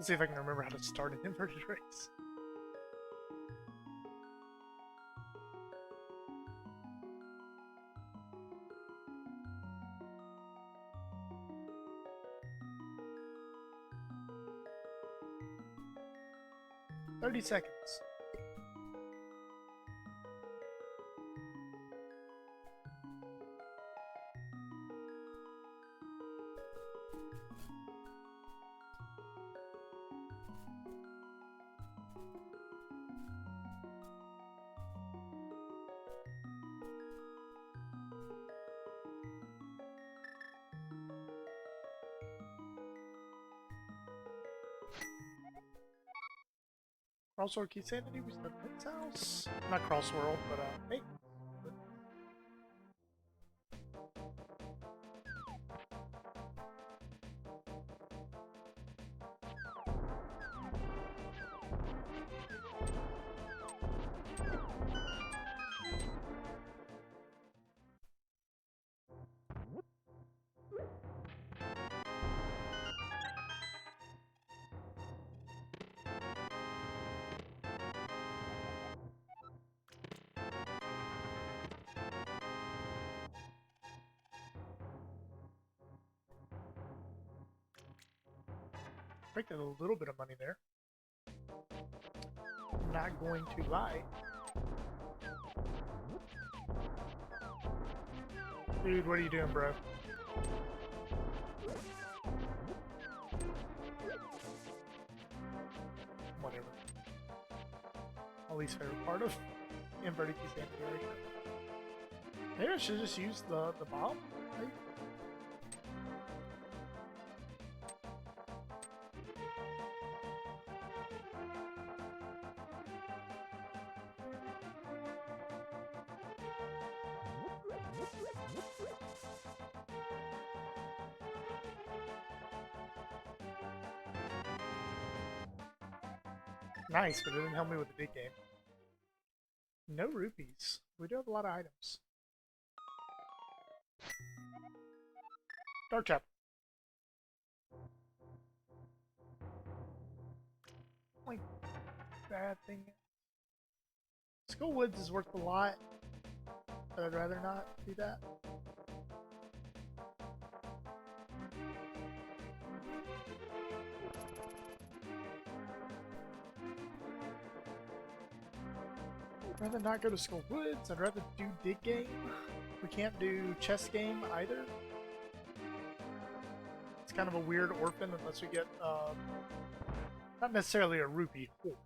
Let's see if I can remember how to start an inverted race. "30 seconds. Crossword Keysanity, we start at Nick's house. Not Crossworld, but hey. Expected a little bit of money there. I'm not going to lie. Dude, what are you doing, bro? Whatever. My least favorite part of inverted Keysanity. Maybe I should just use the bomb, right? Nice, but it didn't help me with the big game. No rupees. We do have a lot of items. Dark Chapel. Only bad thing. Skull Woods is worth a lot, but I'd rather not do that. I'd rather not go to Skull Woods. I'd rather do Dig Game. We can't do Chess Game either. It's kind of a weird orphan unless we get, not necessarily a rupee hoard,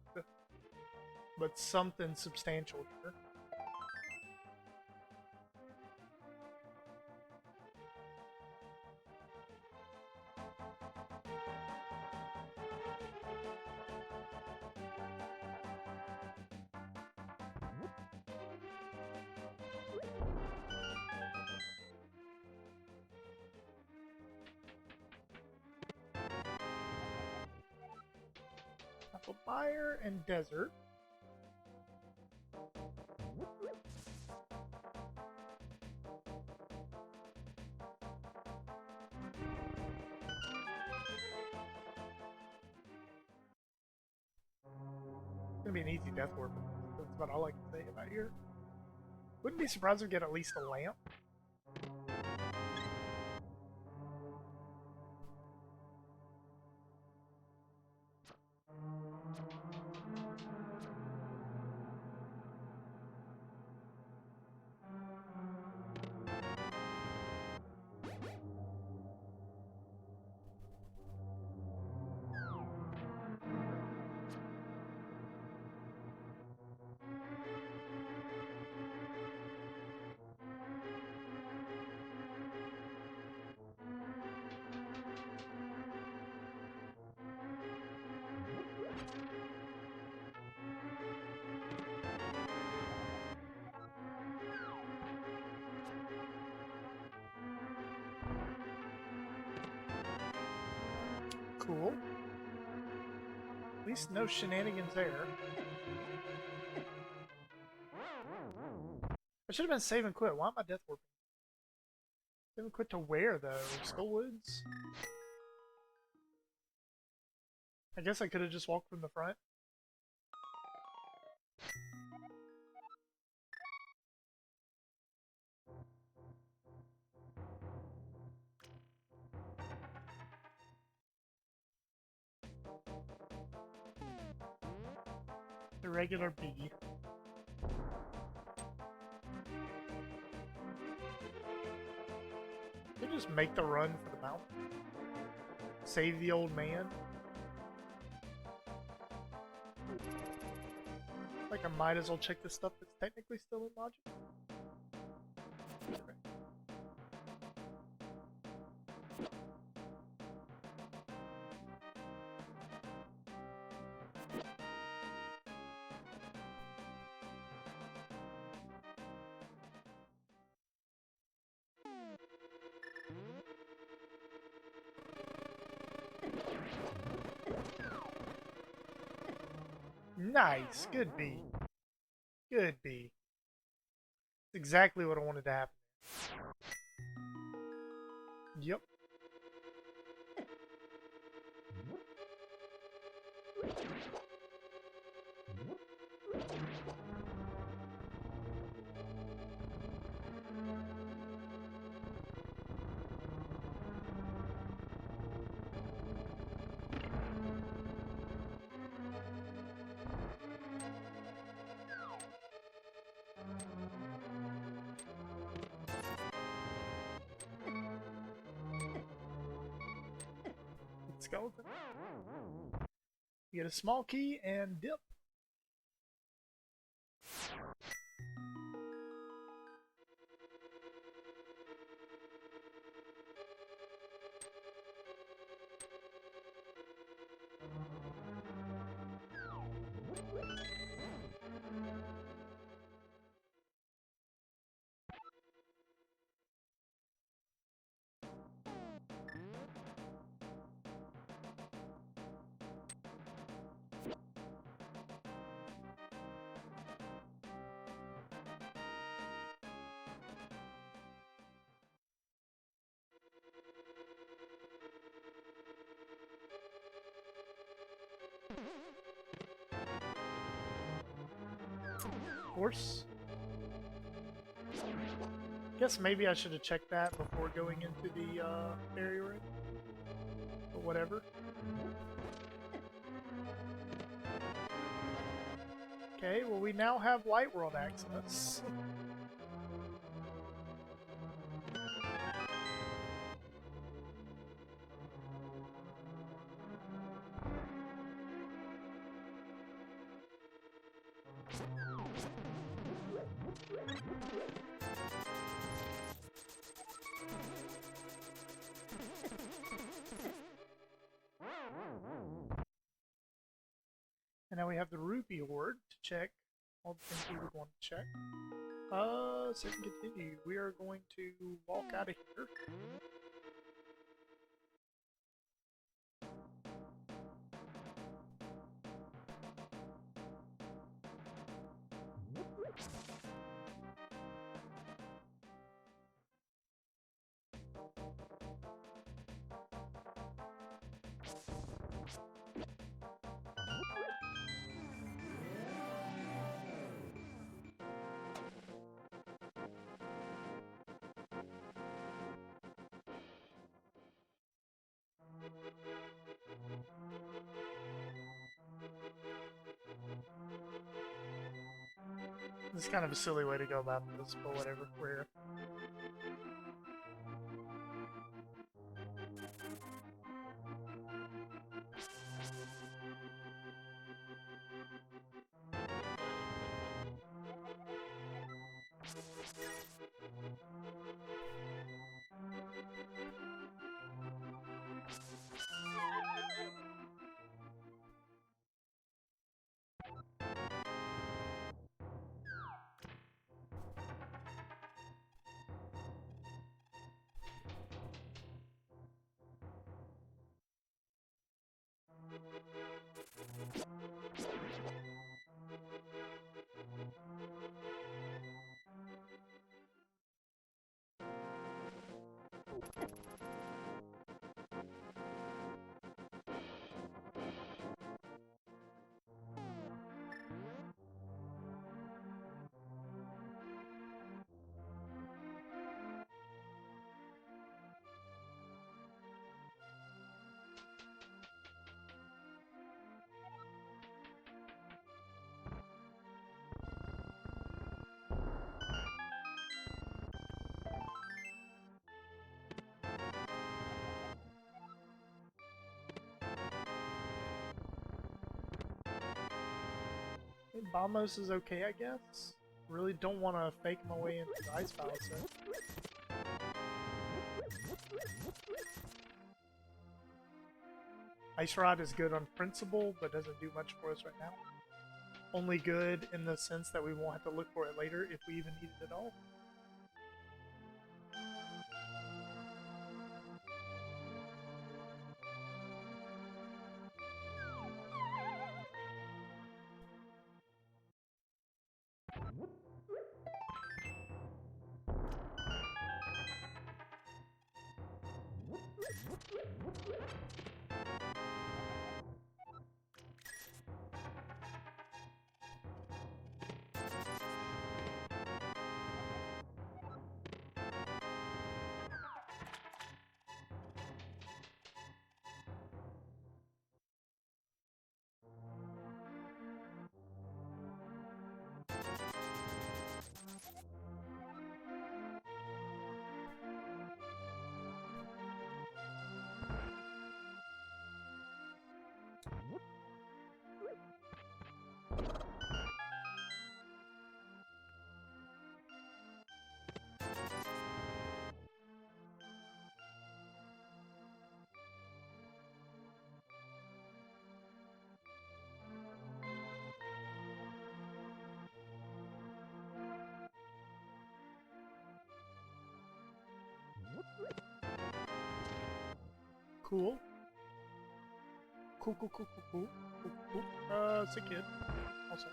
but something substantial here. Fire and desert. It's gonna be an easy death warp. That's about all I can say about here. Wouldn't be surprised if we get at least a lamp. Cool. At least no shenanigans there. I should have been save and quit. Why am I death warping? Save and quit to where though? Skull Woods? I guess I could have just walked from the front. The regular B. They just make the run for the mountain. Save the old man. Like I might as well check the stuff that's technically still in logic. Okay. Nice. Good B. Good B. That's exactly what I wanted to happen. Yep. Skeleton. You get a small key and dip. Horse. Guess maybe I should have checked that before going into the fairy ring. But whatever. Okay, well we now have Light World access. And now we have the Rupee Hoard to check all the things we would want to check. Save and continue. We are going to walk out of here. This is kind of a silly way to go about this, but whatever. We're here. Bombos is okay, I guess. Really don't want to fake my way into the Ice Palace set. Ice Rod is good on principle, but doesn't do much for us right now. Only good in the sense that we won't have to look for it later if we even need it at all. Cool. Cool. It's a kid. Also.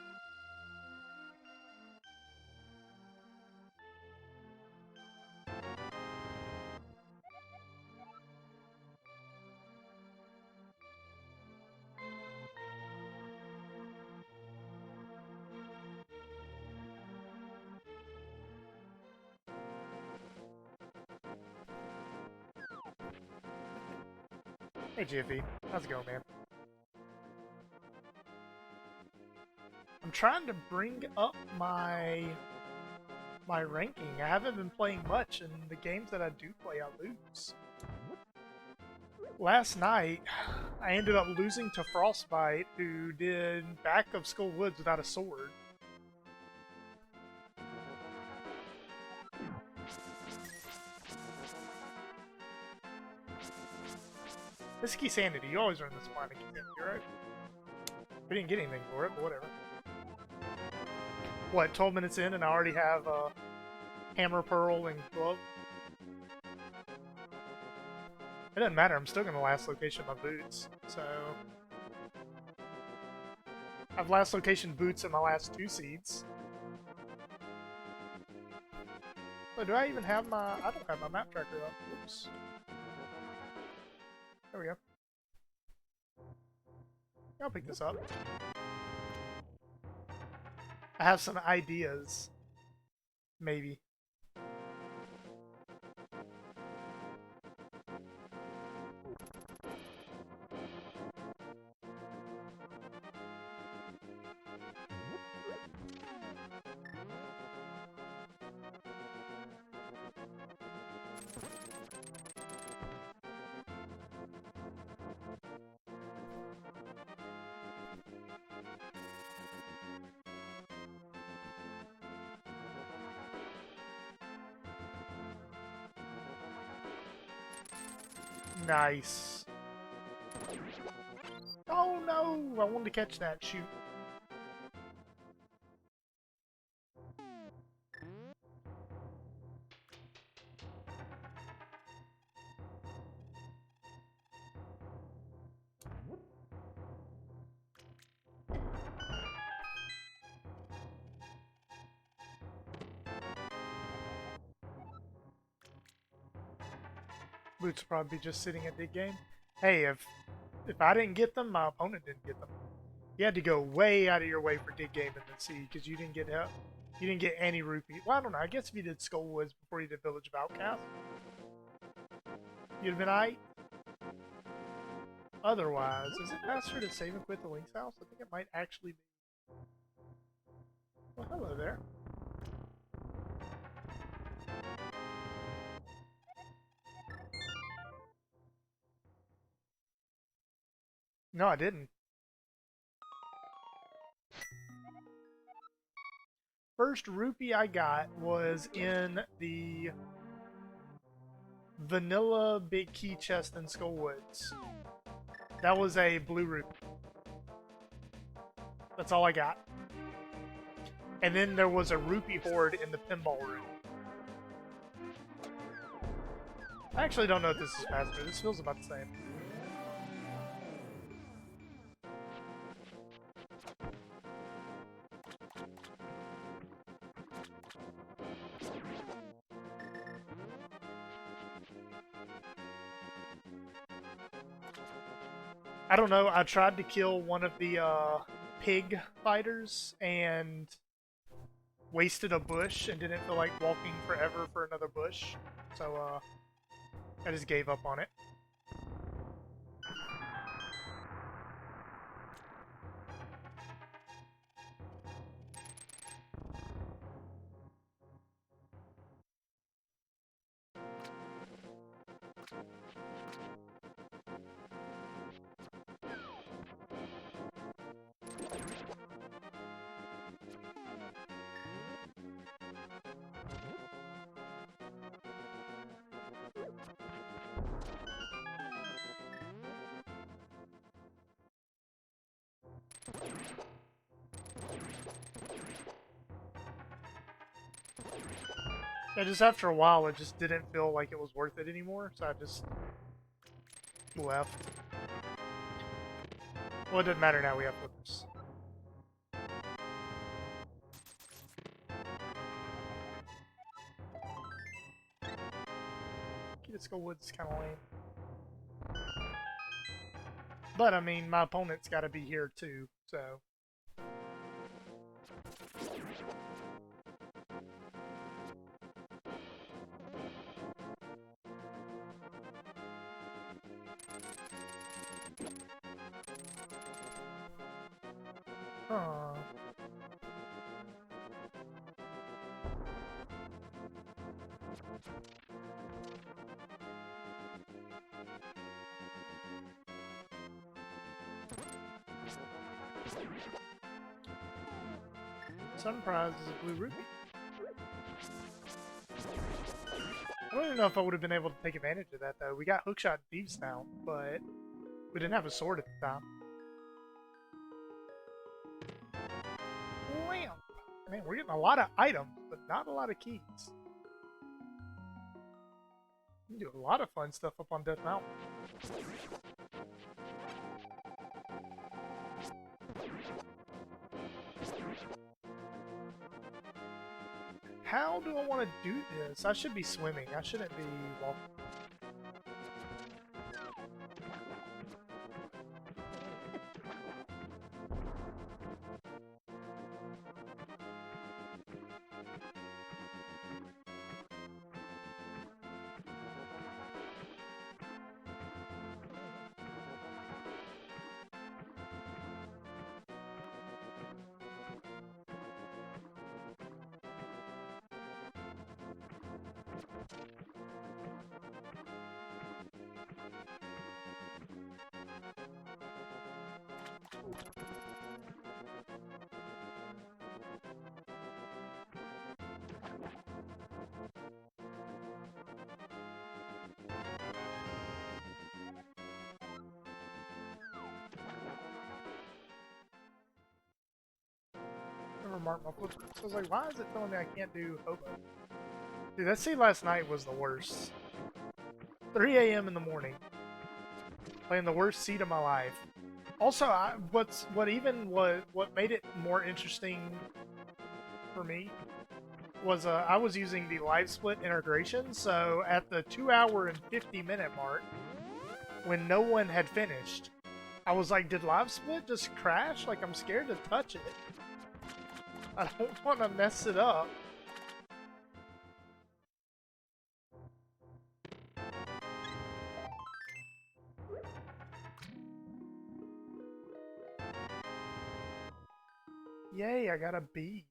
Hey Jiffy, how's it going, man? I'm trying to bring up my ranking. I haven't been playing much, and the games that I do play, I lose. Last night, I ended up losing to Frostbite, who did Back of Skull Woods without a sword. This is Keysanity. You always run this line in Keysanity, right? We didn't get anything for it, but whatever. What, 12 minutes in and I already have Hammer, Pearl, and Glove? It doesn't matter, I'm still going to last location my boots, so... I have last location boots in my last 2 seeds. So do I even have my... I don't have my map tracker up. Oops. There we go. I'll pick this up. I have some ideas. Maybe. Nice. Oh no! I wanted to catch that. Shoot. Boots will probably be just sitting at big game. Hey, if I didn't get them, my opponent didn't get them. You had to go way out of your way for dig game in the sea because you didn't get help. You didn't get any rupee. Well, I don't know. I guess if you did Skullwoods before you did Village of Outcasts, you'd have been aight. Otherwise, is it faster to save and quit the Link's house? I think it might actually be. Well, hello there. No, I didn't. First rupee I got was in the vanilla big key chest in Skullwoods. That was a blue rupee. That's all I got. And then there was a rupee hoard in the pinball room. I actually don't know if this is faster. This feels about the same. I don't know. I tried to kill one of the pig fighters and wasted a bush and didn't feel like walking forever for another bush. So I just gave up on it. Yeah, just after a while, it just didn't feel like it was worth it anymore, so I just left. Well, it doesn't matter now, we have flippers. Let's go woods, kind of lame. But, I mean, my opponent's got to be here, too, so... Huh. Sun prize is a blue rupee. I don't even know if I would have been able to take advantage of that, though. We got hookshot thieves now, but we didn't have a sword at the time. Lamp! Man, we're getting a lot of items, but not a lot of keys. You can do a lot of fun stuff up on Death Mountain. How do I want to do this? I should be swimming. I shouldn't be walking. Mark my footprints. So I was like, why is it telling me I can't do hobo? Dude, that scene last night was the worst. 3 a.m. in the morning. Playing the worst seat of my life. Also, what made it more interesting for me was I was using the live split integration, so at the 2-hour and 50-minute mark, when no one had finished, I was like, did live split just crash? Like, I'm scared to touch it. I don't want to mess it up. Yay, I got a B.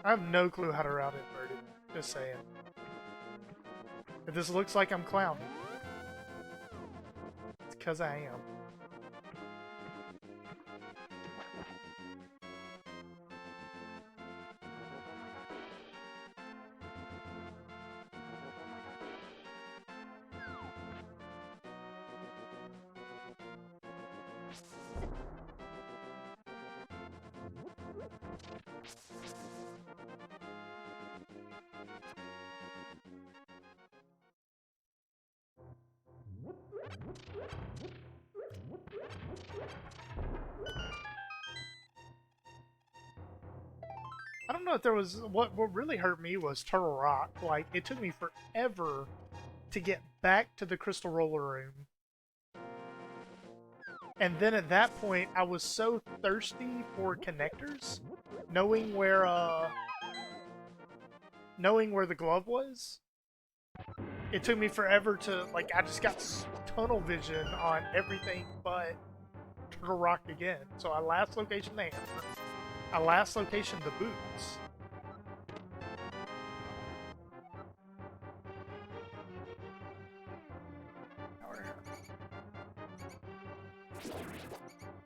I have no clue how to route invert it. Just saying. If this looks like I'm clowning, it's because I am. I don't know if there was... What really hurt me was Turtle Rock. Like, it took me forever to get back to the Crystal Roller Room. And then at that point, I was so thirsty for connectors, knowing where the glove was. It took me forever to, like, I just got tunnel vision on everything but Turtle Rock again. So I last location the hammer. I last location the boots.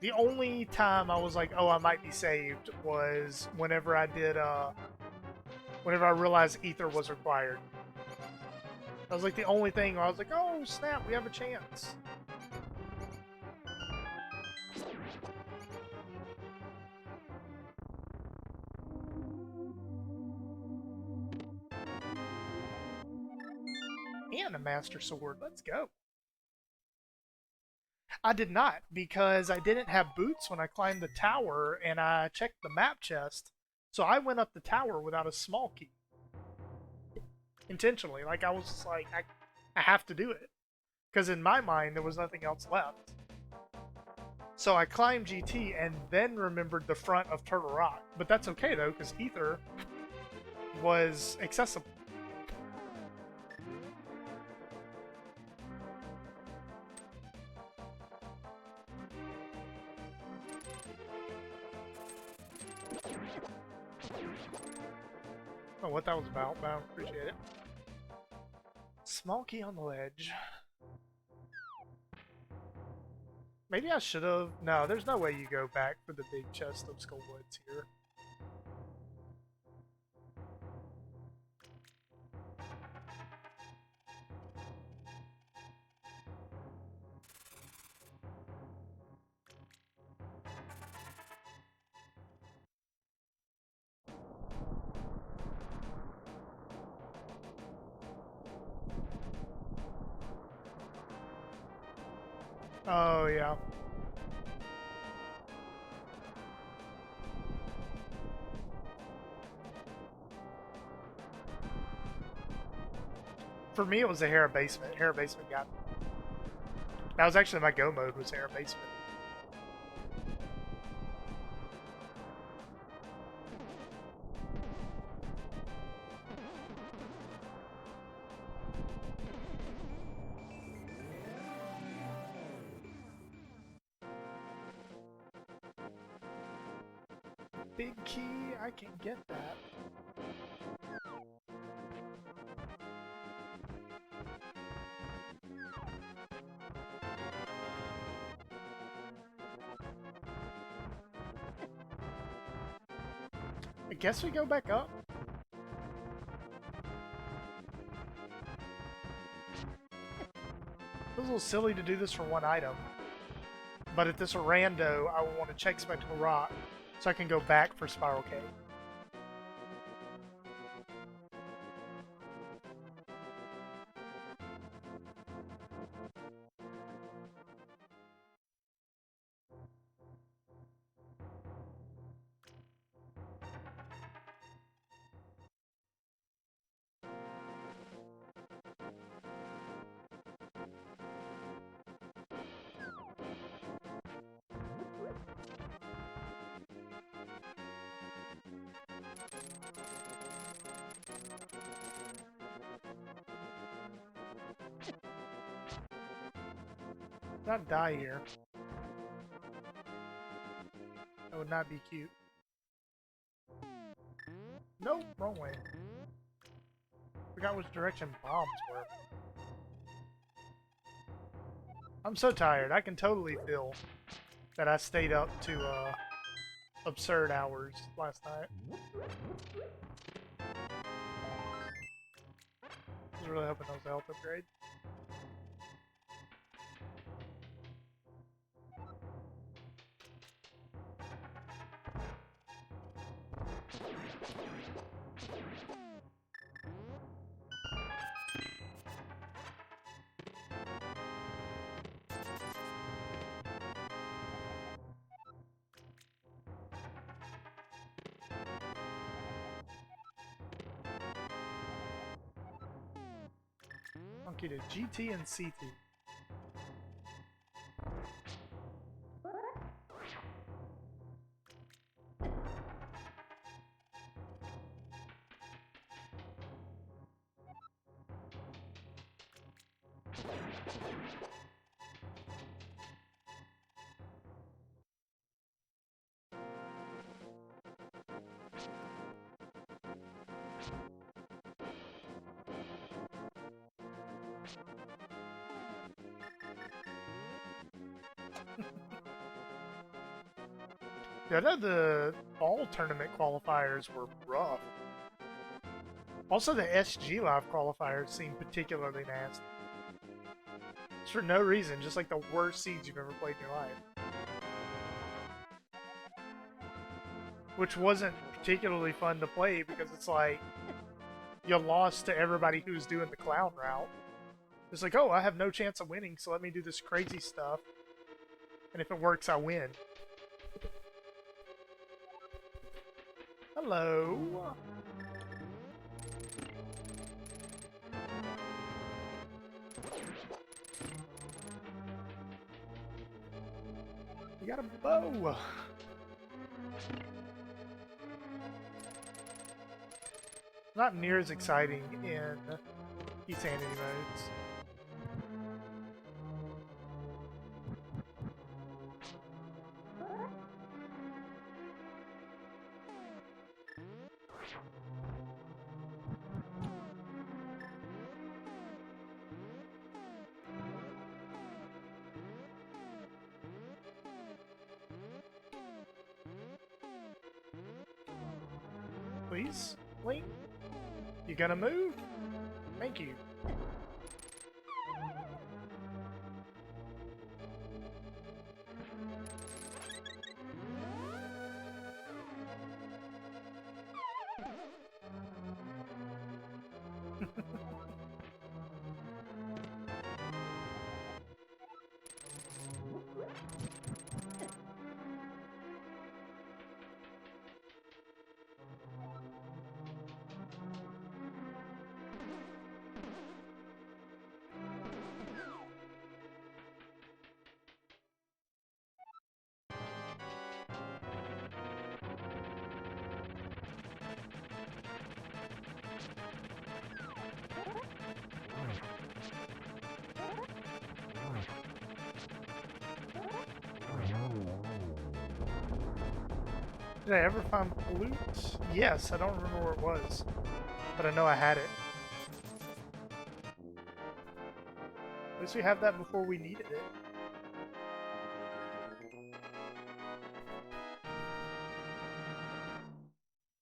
The only time I was like, oh, I might be saved was whenever I did, whenever I realized ether was required. That was like the only thing where I was like, oh, snap, we have a chance. And a Master Sword, let's go. I did not, because I didn't have boots when I climbed the tower, and I checked the map chest, so I went up the tower without a small key. Intentionally, like I was just like, I have to do it. Because in my mind, there was nothing else left. So I climbed GT and then remembered the front of Turtle Rock. But that's okay though, because Ether was accessible. I don't know what that was about, but I appreciate it. Small key on the ledge. Maybe I should have. No, there's no way you go back for the big chest of Skullwoods here. Oh, yeah. For me, it was the Hera Basement. Hera Basement got... That was actually my go mode, was Hera Basement. Big key, I can get that. I guess we go back up. It was a little silly to do this for one item. But at this rando, I will want to check Spectacle Rock so I can go back for Spiral Cave. Not die here. That would not be cute. Nope, wrong way. Forgot which direction bombs were. I'm so tired. I can totally feel that I stayed up to absurd hours last night. I was really hoping that was a health upgrade. Monkey to GT and CT. Yeah, I know the fall tournament qualifiers were rough. Also, the SG Live qualifiers seem particularly nasty. Just for no reason, just like the worst seeds you've ever played in your life. Which wasn't particularly fun to play because it's like you lost to everybody who's doing the clown route. It's like, oh, I have no chance of winning, so let me do this crazy stuff. And if it works, I win. Hello. You got a bow. Not near as exciting in Keysanity modes. Please, Link? You gonna move? Thank you. Did I ever find flute? Yes, I don't remember where it was, but I know I had it. At least we have that before we needed it.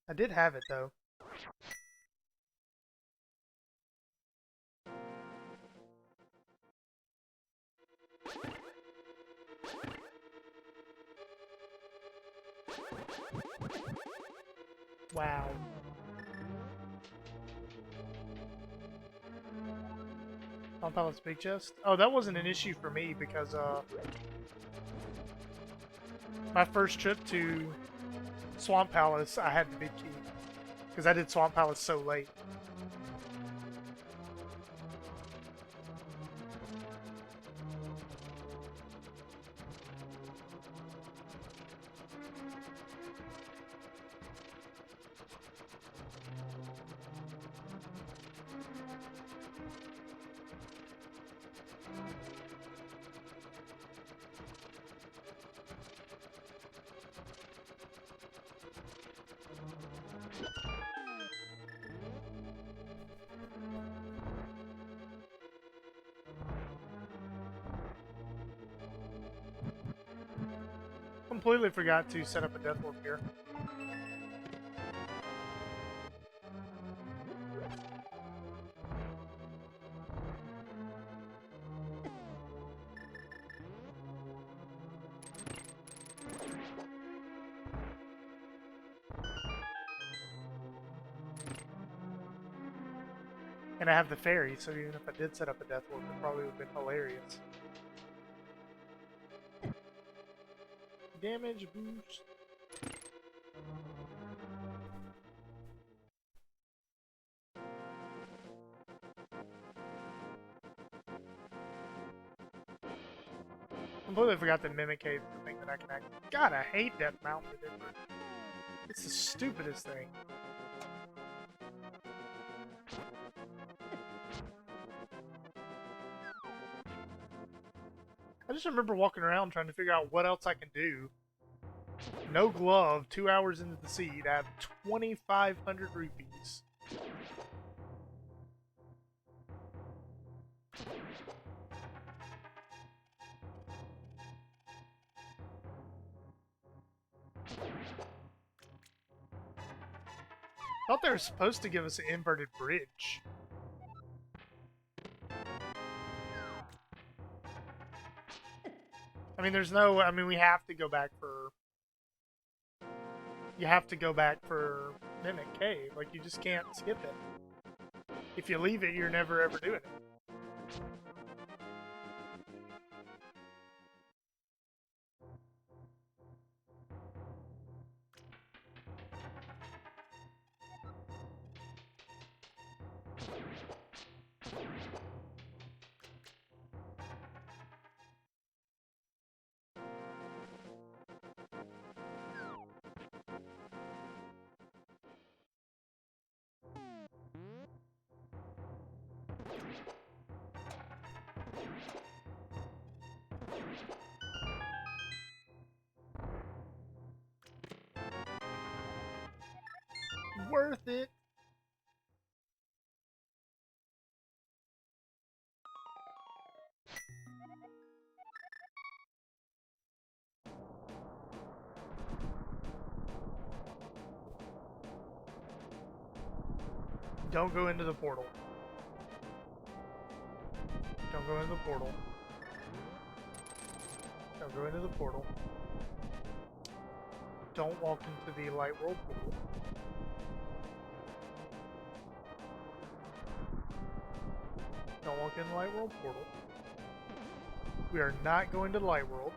I did have it though. Wow. Swamp Palace big chest? Oh, that wasn't an issue for me because my first trip to Swamp Palace, I had the big key because I did Swamp Palace so late. Completely forgot to set up a death warp here. And I have the fairy, so even if I did set up a death warp, it probably would have been hilarious. Damage boost. Completely forgot that Mimic Cave is the thing that I can act. God, I hate Death Mountain. It's the stupidest thing. I just remember walking around trying to figure out what else I can do. No glove, 2 hours into the seed, I have 2,500 rupees. I thought they were supposed to give us an inverted bridge. I mean, there's no... I mean, we have to go back for... You have to go back for Mimic Cave. Like, you just can't skip it. If you leave it, you're never ever doing it. Worth it. Don't go into the portal. Don't go into the portal. Don't go into the portal. Don't walk into the light world portal. Don't walk in the light world portal. We are not going to the light world.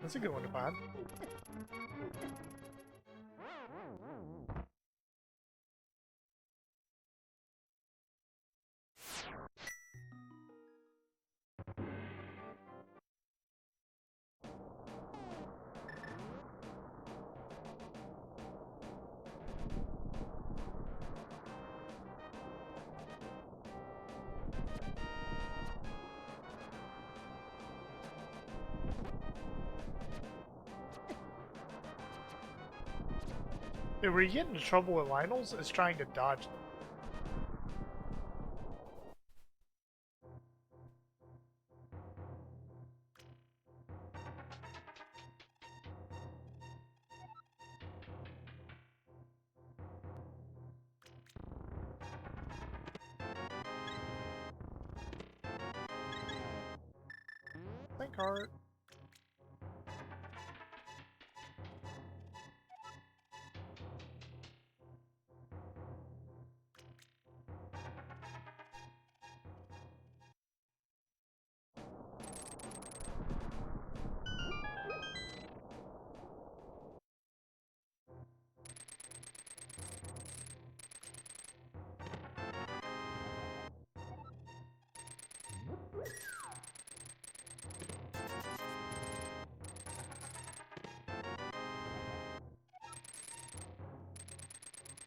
That's a good one to find. Dude, where you get into trouble with Lionels is trying to dodge them. cart.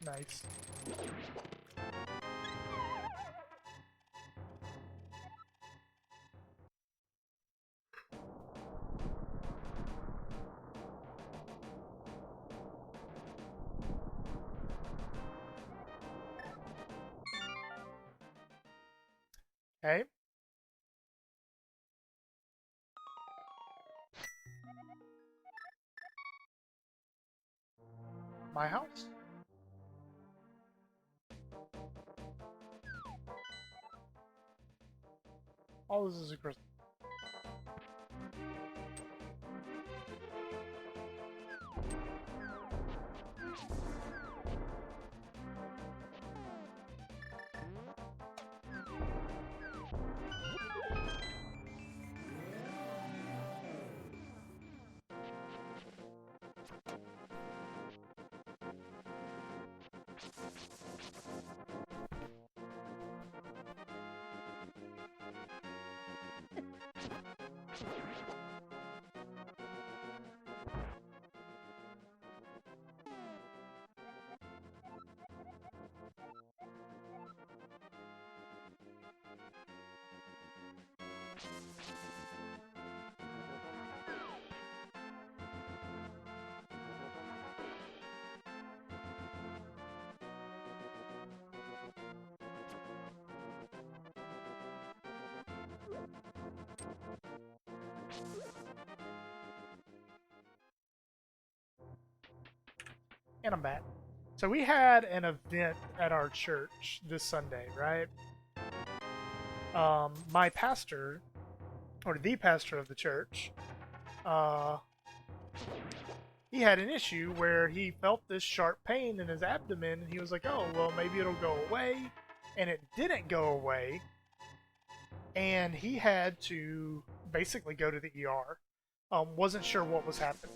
Nice. Okay. My house? All this is a crystal. And I'm back. So we had an event at our church this Sunday, right? My pastor, or the pastor of the church, he had an issue where he felt this sharp pain in his abdomen, and he was like, "Oh, well, maybe it'll go away," and it didn't go away, and he had to basically go to the ER. Wasn't sure what was happening.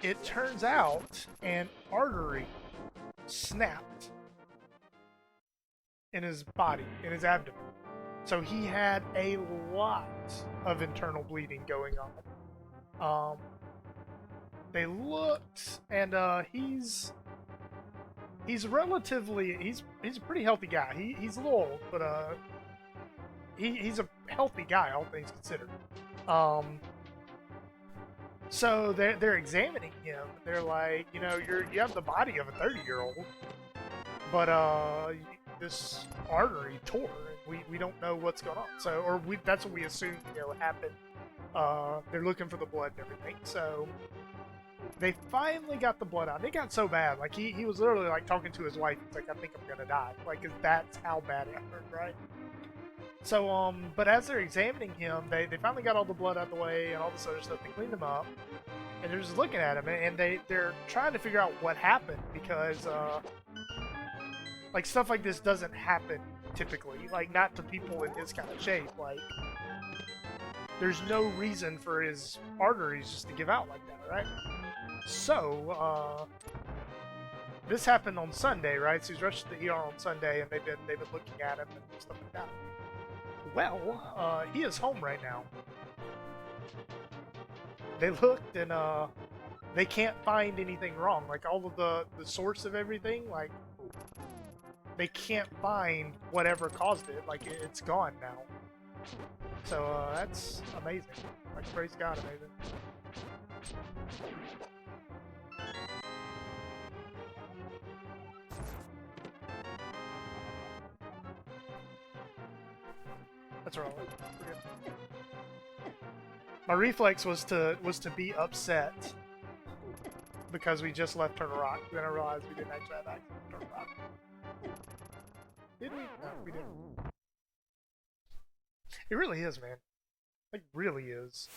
It turns out an artery snapped in his body, in his abdomen. So he had a lot of internal bleeding going on. They looked, and he's relatively he's a pretty healthy guy. He's a little old, but he's a healthy guy, all things considered. So they're examining him. They're like, you know, you have the body of a 30-year-old, but this artery tore. We don't know what's going on. So, or that's what we assume, you know, happened. They're looking for the blood and everything. So they finally got the blood out. It got so bad, like he was literally like talking to his wife. He's like, I think I'm gonna die. Like, 'cause that's how bad it hurt, right? So, but as they're examining him, they finally got all the blood out of the way and all this other stuff. They cleaned him up, and they're just looking at him, and they're trying to figure out what happened because, like, stuff like this doesn't happen typically. Like, not to people in his kind of shape. Like, there's no reason for his arteries just to give out like that, right? So, this happened on Sunday, right? So he's rushed to the ER on Sunday, and they've been looking at him and stuff like that. Well, he is home right now. They looked and they can't find anything wrong. Like, all of the source of everything, like, they can't find whatever caused it. Like, it's gone now. So that's amazing. Like, praise God, amazing. That's wrong. My reflex was to be upset because we just left Turtle Rock. Then I realized we didn't actually have access to Turtle Rock. Did we? No, we didn't. It really is, man. Like, really is.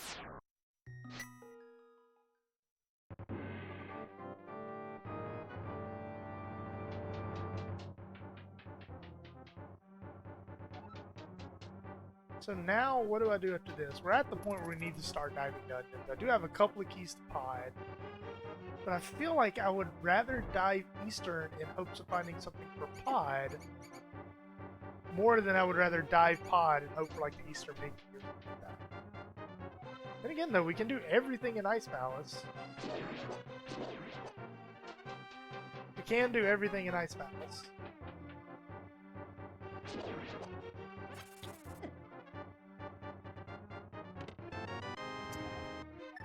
So now, what do I do after this? We're at the point where we need to start diving dungeons. I do have a couple of keys to pod, but I feel like I would rather dive eastern in hopes of finding something for pod more than I would rather dive pod and hope for like the eastern big key or something like that. Then again, though, we can do everything in Ice Palace. We can do everything in Ice Palace.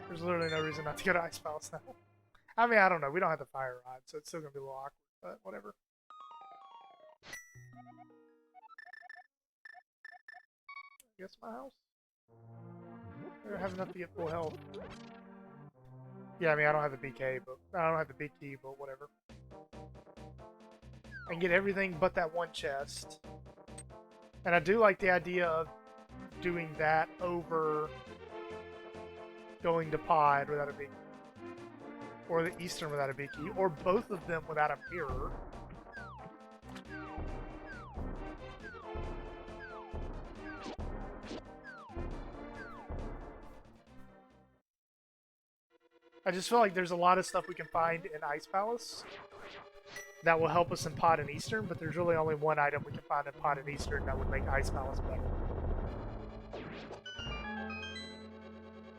There's literally no reason not to go to Ice Palace now. I mean, I don't know. We don't have the fire rod, so it's still going to be a little awkward, but whatever. I guess my house? I don't have enough to get full health. Yeah, I mean, I don't have the BK, but I don't have the big key, but whatever. I can get everything but that one chest. And I do like the idea of doing that over going to pod without a big key. Or the eastern without a big key. Or both of them without a mirror. I just feel like there's a lot of stuff we can find in Ice Palace that will help us in Pod and Eastern, but there's really only one item we can find in Pod and Eastern that would make Ice Palace better.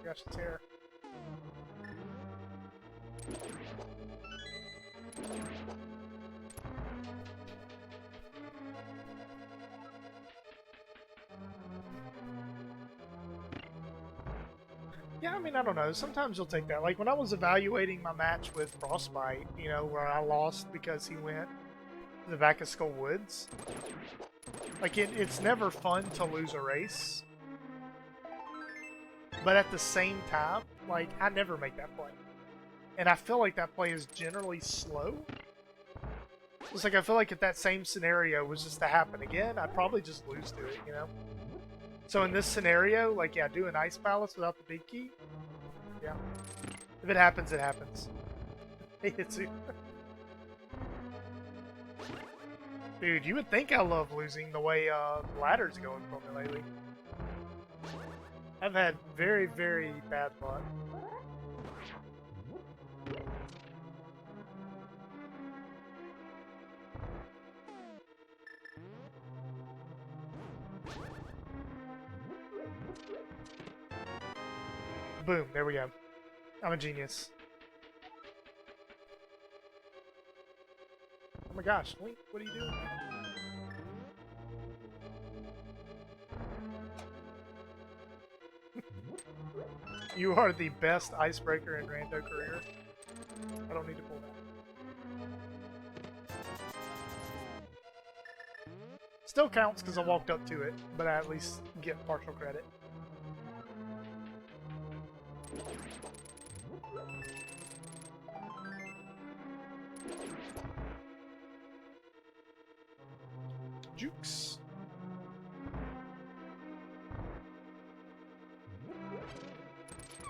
Gosh, it's here. Yeah, I mean, I don't know. Sometimes you'll take that. Like, when I was evaluating my match with Frostbite, you know, where I lost because he went to the back of Skull Woods. Like, it's never fun to lose a race. But at the same time, like, I never make that play. And I feel like that play is generally slow. It's like, I feel like if that same scenario was just to happen again, I'd probably just lose to it, you know? So in this scenario, like, yeah, do an Ice Palace without the big key. Yeah. If it happens, it happens. Hey, Hitsu. Dude, you would think I love losing the way ladder's going for me lately. I've had very, very bad luck. Boom, there we go. I'm a genius. Oh my gosh, Link, what are you doing? You are the best icebreaker in Rando career. I don't need to pull that. Still counts because I walked up to it, but I at least get partial credit. Jukes.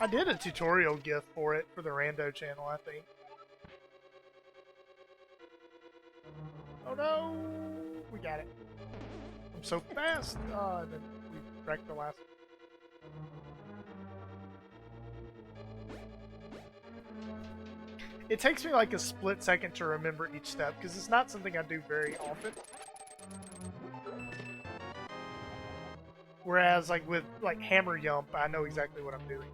I did a tutorial gift for it for the Rando channel, I think. Oh no! We got it. I'm so fast! And then we wrecked the last one. It takes me like a split second to remember each step, because it's not something I do very often. Whereas, like, with, like, Hammer Yump, I know exactly what I'm doing.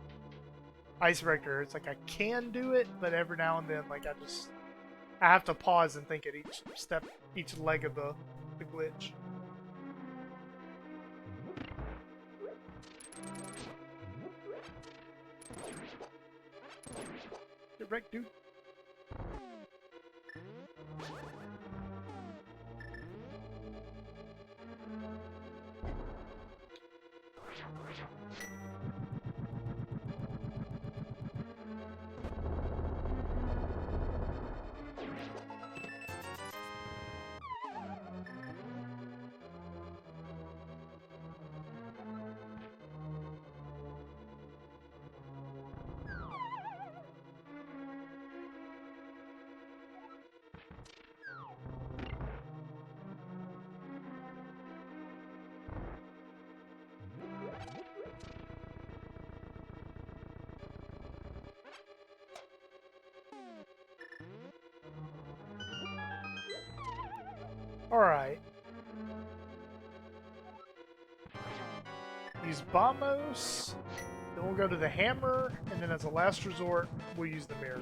Icebreaker, it's like I can do it, but every now and then, like, I have to pause and think at each step, each leg of the glitch. Get wrecked, dude. Alright. Use Bombos, then we'll go to the hammer, and then as a last resort, we'll use the mirror.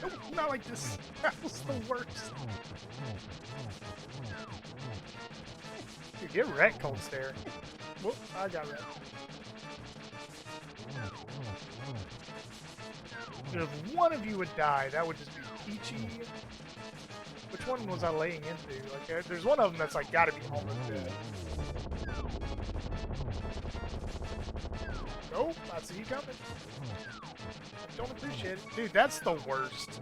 Nope, not like this. That was the worst. Dude, get wrecked, Cold Stare. Whoop, I got wrecked. Dude, if one of you would die, that would just be peachy. Which one was I laying into? Like, there's one of them that's like gotta be almost dead. Nope, I see you coming. I don't appreciate it. Dude, that's the worst.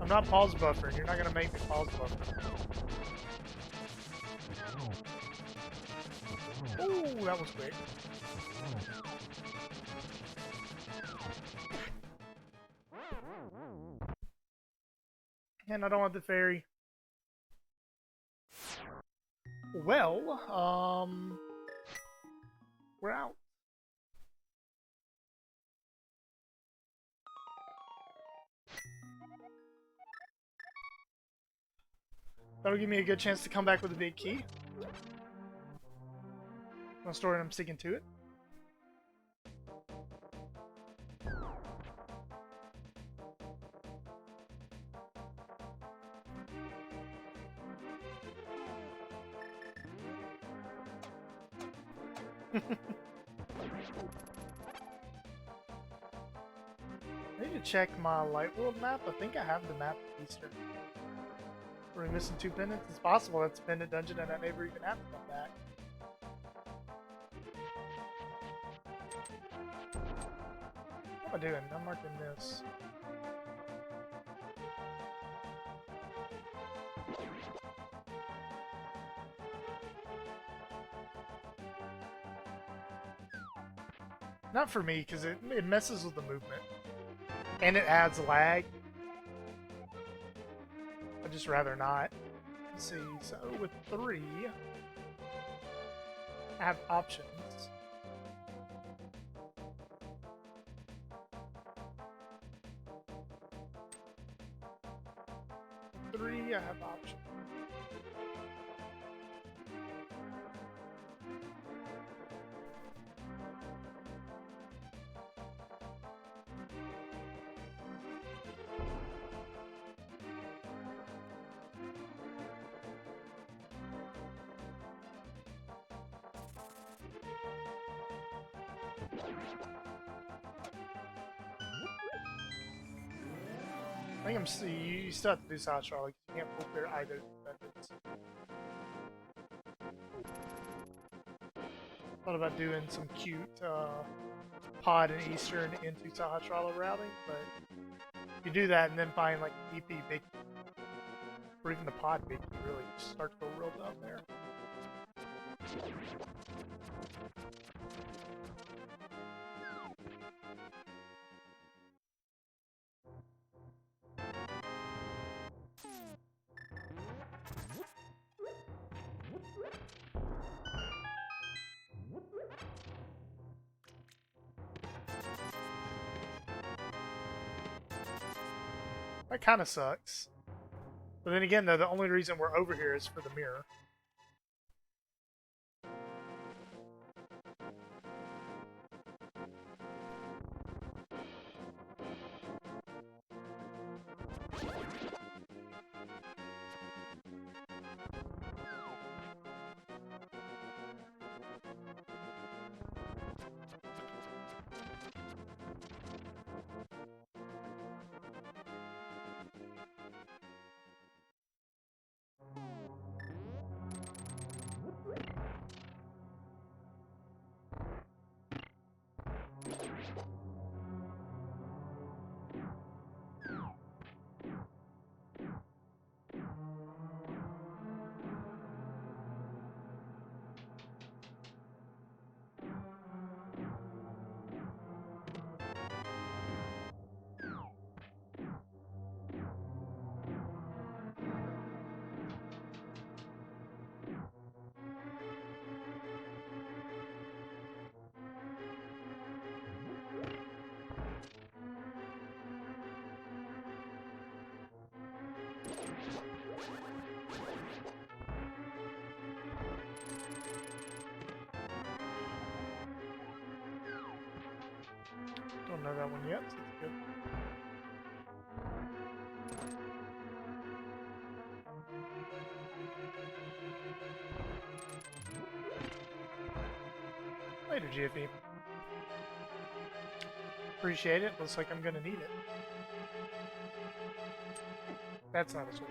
I'm not pause buffering. You're not gonna make me pause buffer. Ooh, that was quick. And I don't want the fairy. Well, we're out. That'll give me a good chance to come back with a big key. My story, and I'm sticking to it. I need to check my Light World map. I think I have the map of Eastern. Are we missing 2 pendants? It's possible that's a pendant dungeon and I never even have to come back. What am I doing? I'm marking this. Not for me, because it messes with the movement. And it adds lag. I'd just rather not. Let's see, so with 3, I have options. With 3, I have options. I think you still have to do Side Charlie. You can't pull clear either defendants. Thought about doing some cute pod and Eastern into Sahasrara routing, but you do that and then find like EP big, or even the pod big, you really start to go real down there. That kind of sucks. But then again, though, the only reason we're over here is for the mirror. don't know that one yet, so it's good. Later, Jiffy. Appreciate it. Looks like I'm gonna need it. That's not a sword.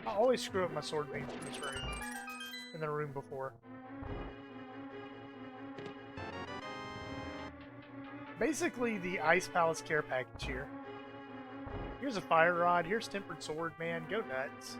I always screw up my sword beams in this room. In the room before. Basically, the Ice Palace care package here. Here's a fire rod. Here's tempered sword, man. Go nuts.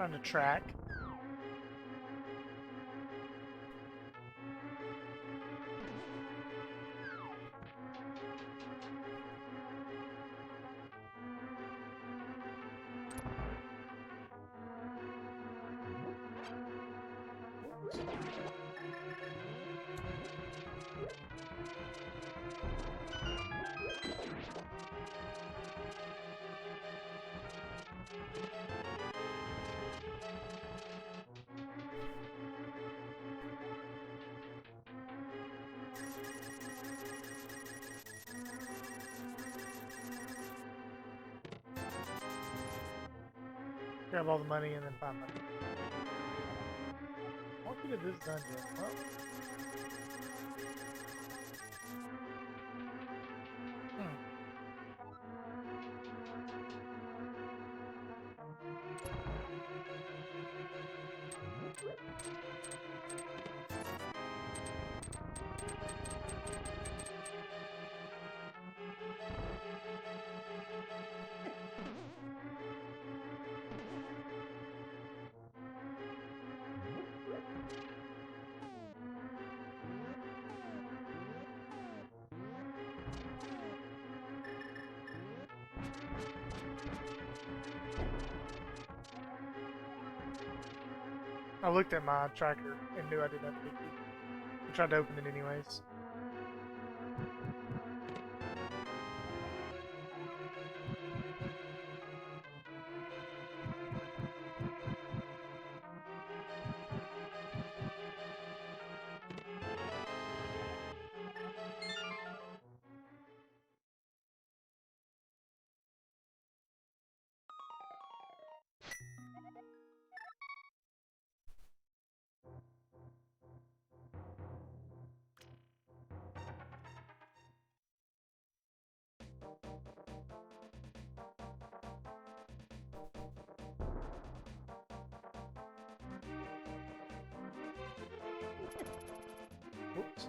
Trying to track. Grab all the money and then find money. Walk you to this dungeon. Well, hmm. I looked at my tracker and knew I didn't have to get key. I tried to open it anyways. Whoops.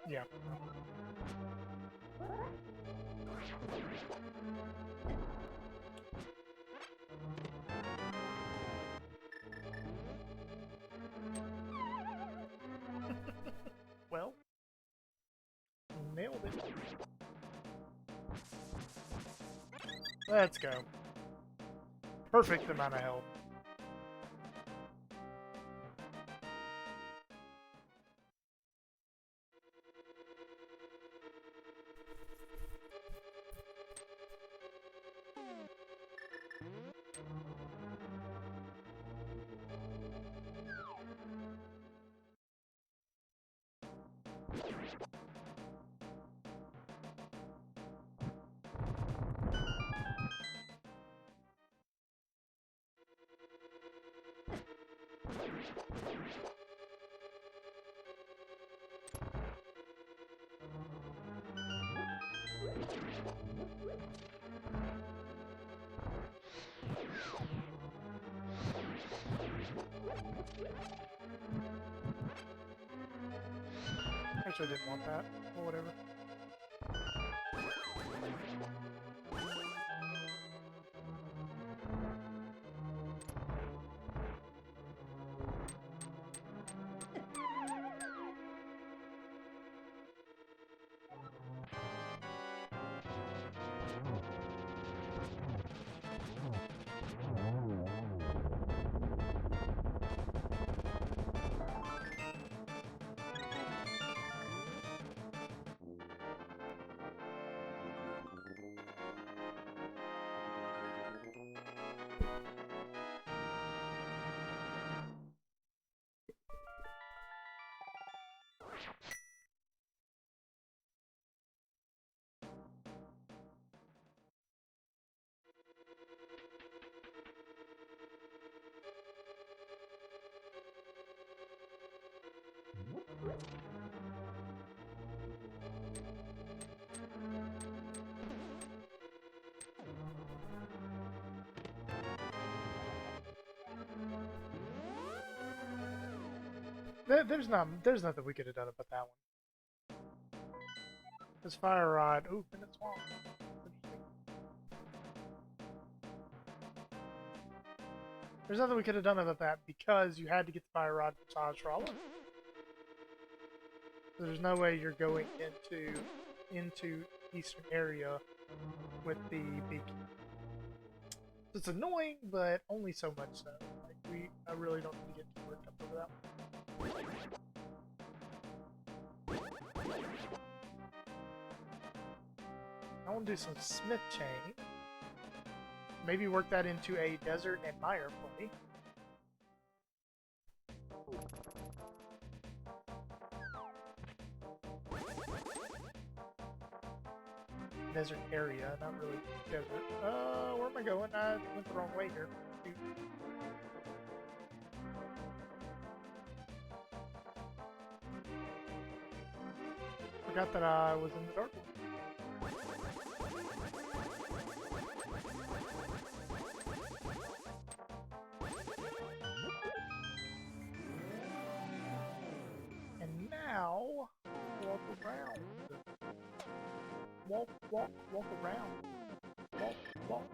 Yeah. Well, nailed it. Let's go. Perfect amount of health. Actually, I didn't want that. Or whatever. There's nothing we could have done about that one. This fire rod. Ooh, and it's swamp. There's nothing we could have done about that because you had to get the fire rod from Sajrala. So there's no way you're going into eastern area with the big. It's annoying, but only so much so. Like I really don't need to get too worked up over want to do some smith chain. Maybe work that into a desert and mire for me. Desert area, not really desert. Where am I going? I went the wrong way here. Shoot. Forgot that I was in the dark. And now, walk around. Walk around. Walk.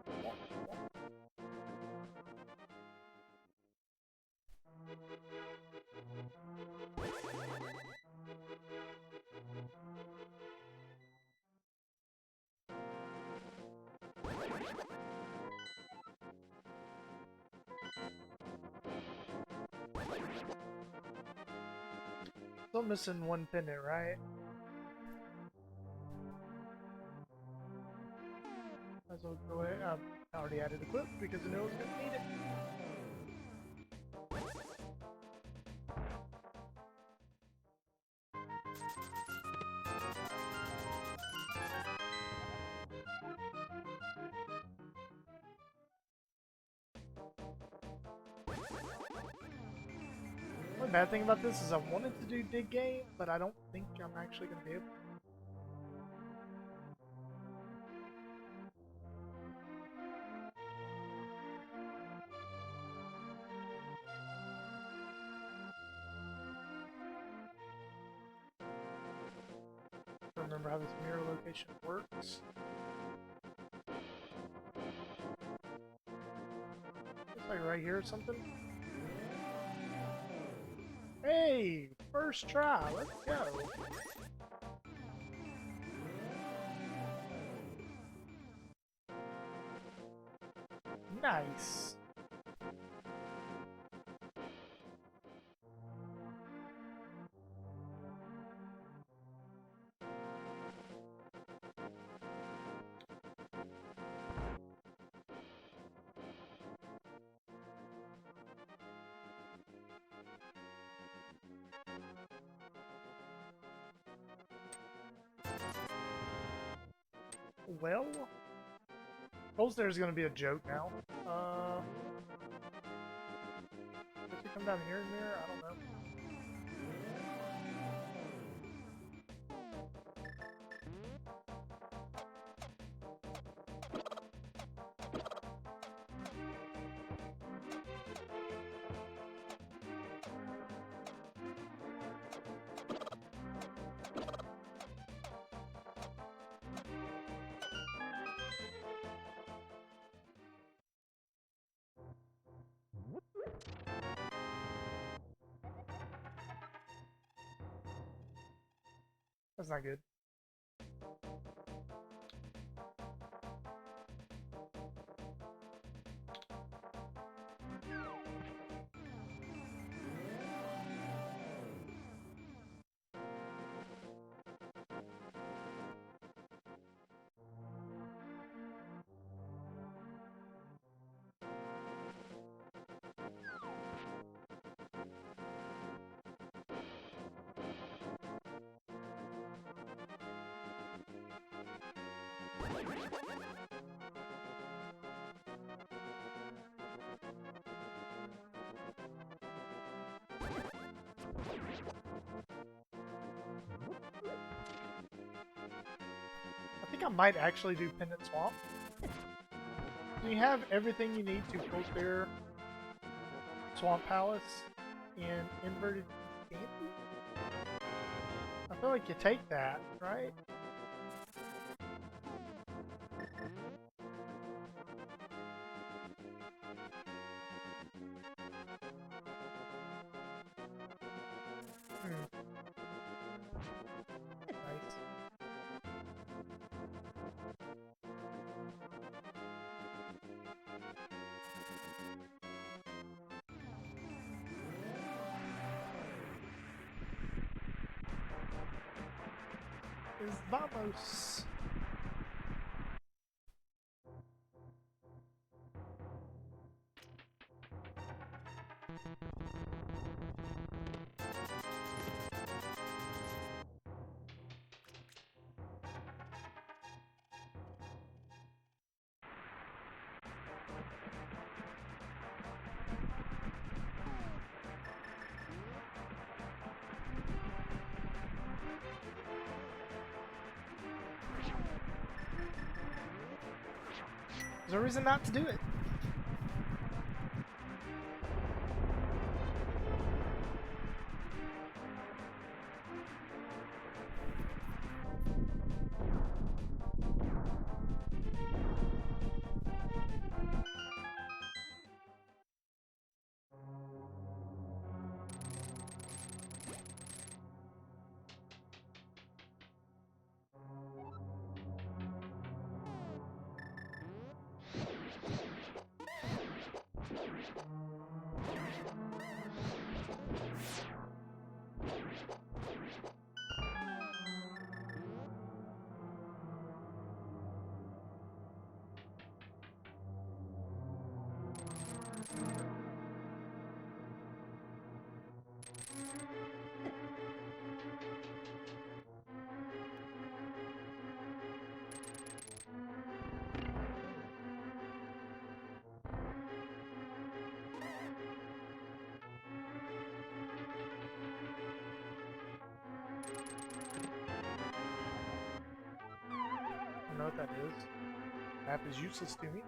Still missing one pendant, right? Might as well go ahead. I already added a clip because I knew I was going to need it. One bad thing about this is I wanted to do dig game, but I don't think I'm actually going to be able to. Remember how this mirror location works. It's like right here or something. Hey, first try, let's go. Nice. Well, suppose there's gonna be a joke now. Does he come down here in there? I don't know. That's not good. I think I might actually do Pendant Swamp. Do you have everything you need to prepare Swamp Palace in Inverted Keysanity? I feel like you take that, right? Nice. Vamos. There's a reason not to do it. I don't know what that is. Map is useless to me.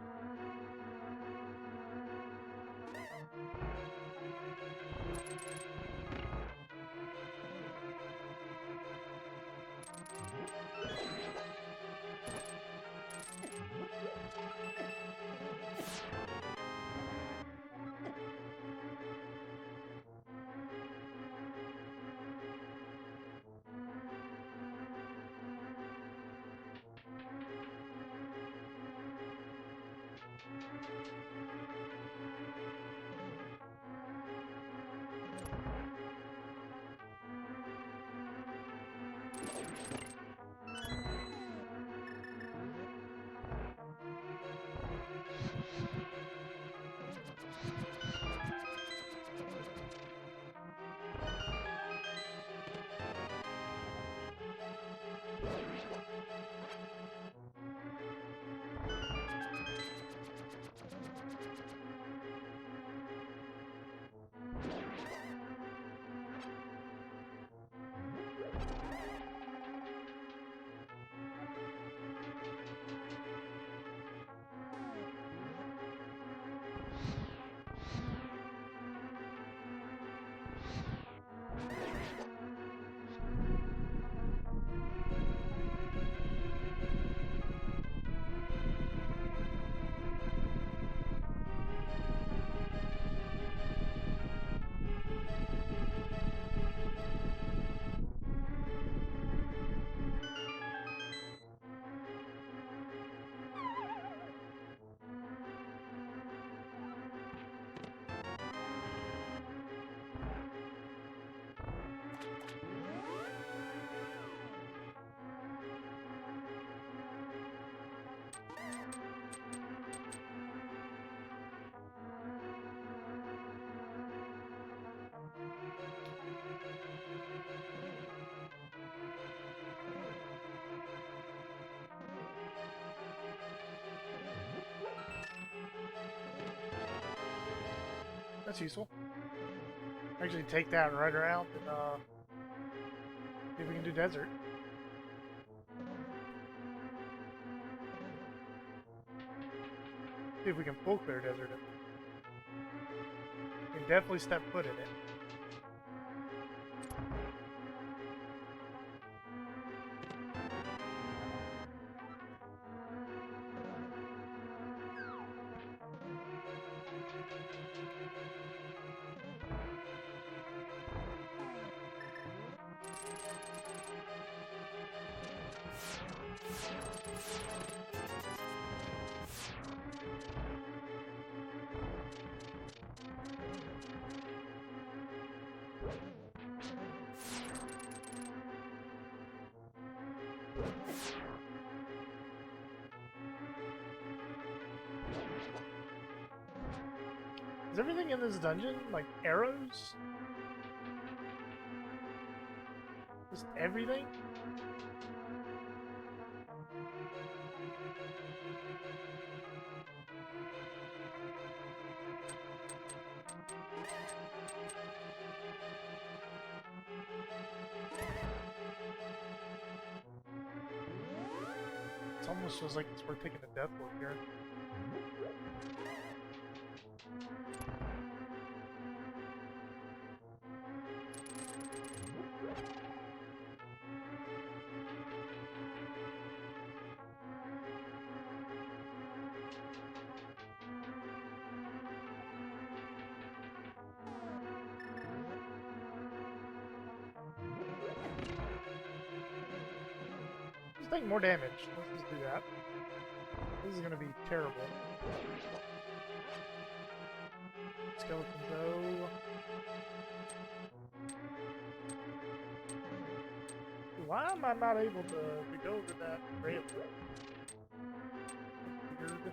That's useful. Actually, take that right around and see if we can do desert. See if we can full clear desert. We can definitely step foot in it. Is everything in this dungeon like arrows? Just everything? It almost feels like it's worth taking a death look here. Let's take more damage. Let's just do that. This is gonna be terrible. Skeletons though. Why am I not able to go to that rail? Weird.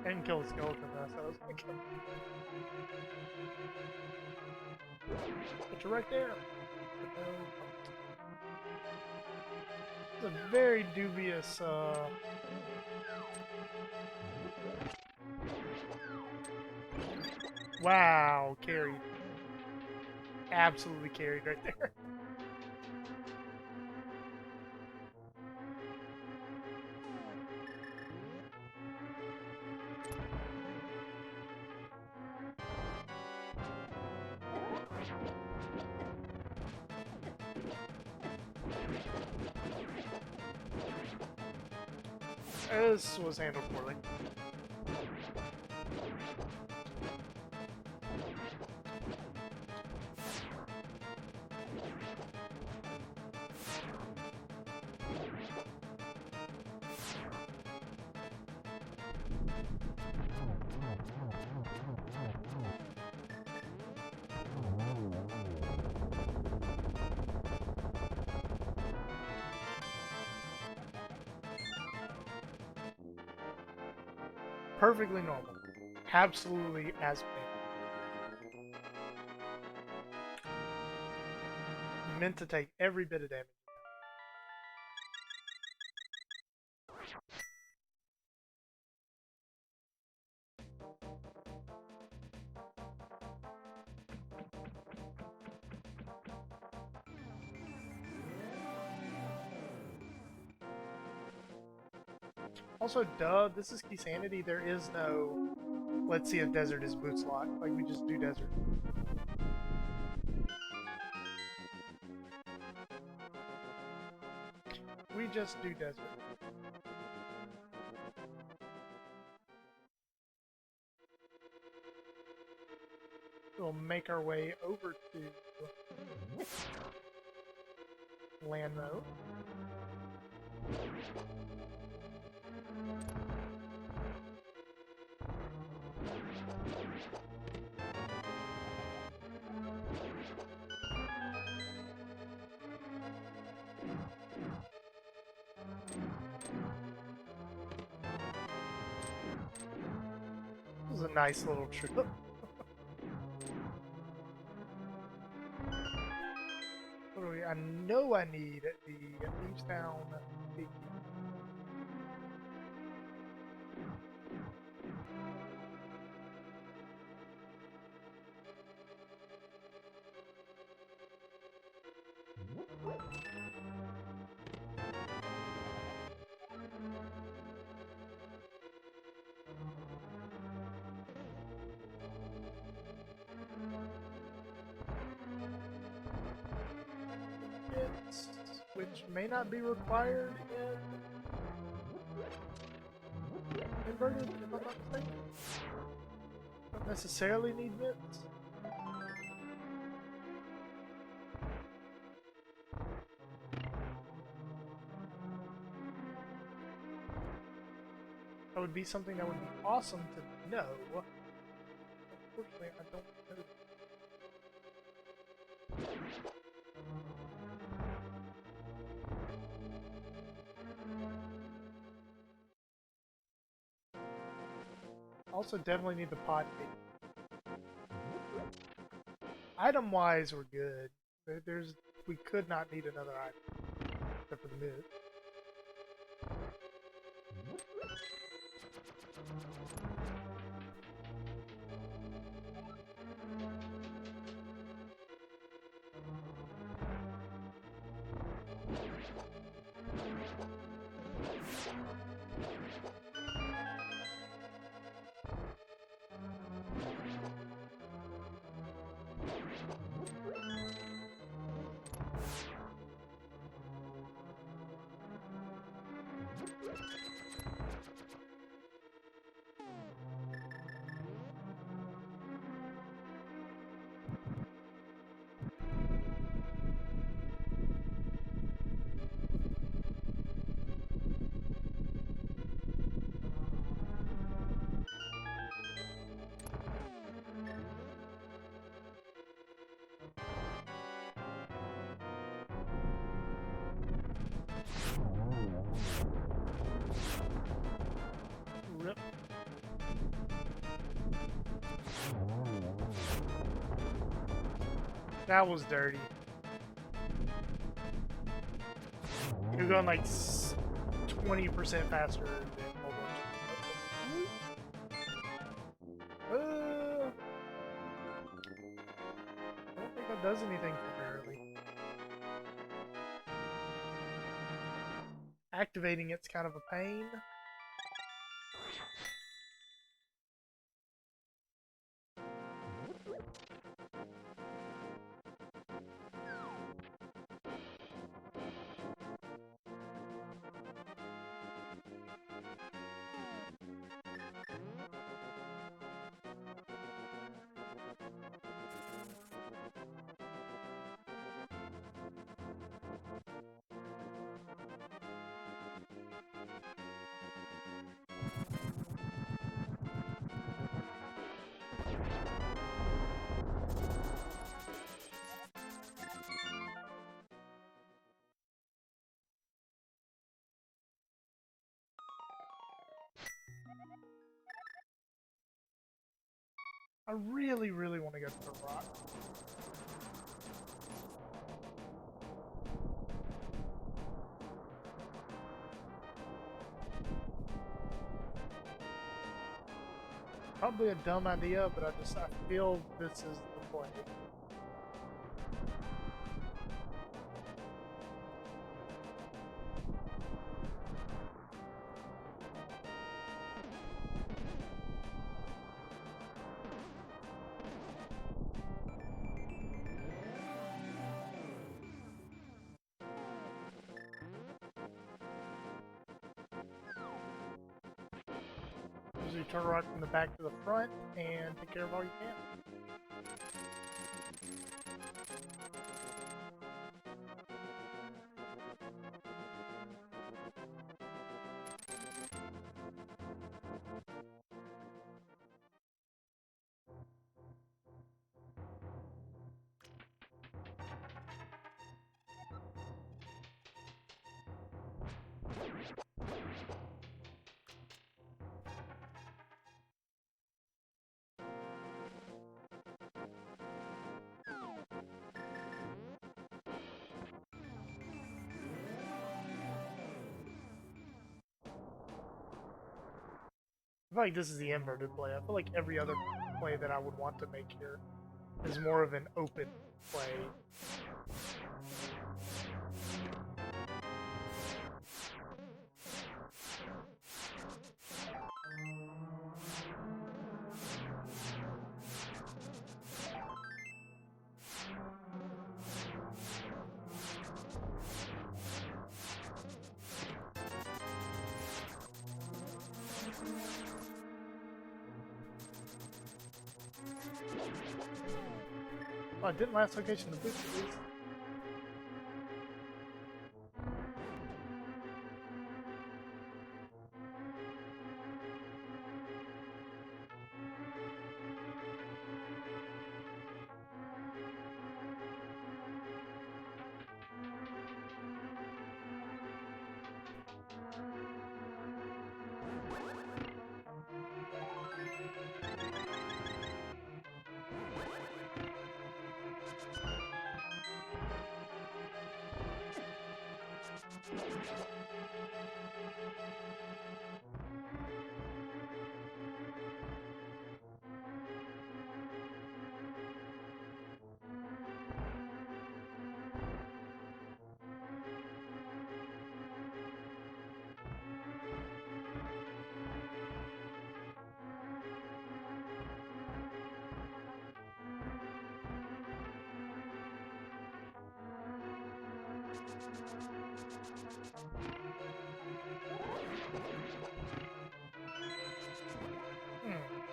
I didn't kill the skeleton, that's what I was thinking. But you're right there. It's a very dubious, wow, carried. Absolutely carried right there. This was handled poorly. Perfectly normal. Absolutely as planned. Meant to take every bit of damage. Also, duh, this is Keysanity. There is no, let's see if desert is boot slot. Like, we just do desert. We just do desert. We'll make our way over to land mode. This is a nice little trip. What do we? I know I need the Thieves Town big. Which may not be required in inverted, if I'm not mistaken. Don't necessarily need bits. That would be something that would be awesome to know. Unfortunately, I don't know. Also, definitely need the pot. Item wise, we're good. We could not need another item except for the mid. That was dirty. You're going like 20% faster than almost. I don't think that does anything for me really. Activating it's kind of a pain. I really, really want to go to the rock. Probably a dumb idea, but I feel this is the play. Usually turn right from the back to the front and take care of all you can. I feel like this is the inverted play. I feel like every other play that I would want to make here is more of an open play. Oh, didn't last location the boost at least.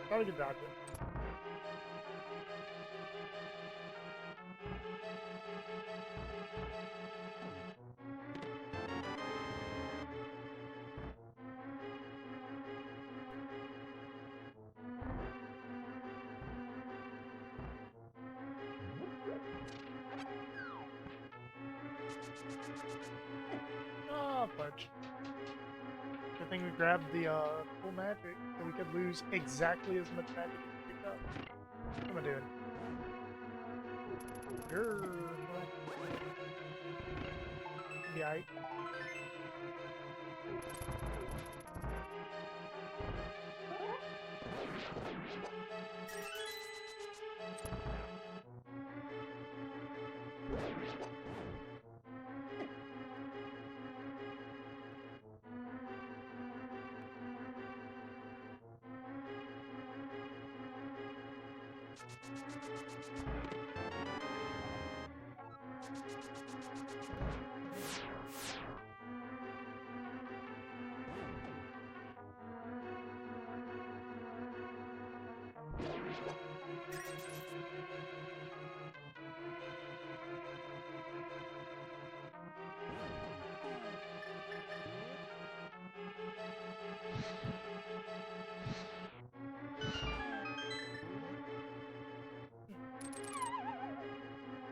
Thought I could dodge it. Ah, fudge. Good thing we grabbed the full magic, so we could lose exactly as much magic as we picked up. What am I doing? Grr. Yikes.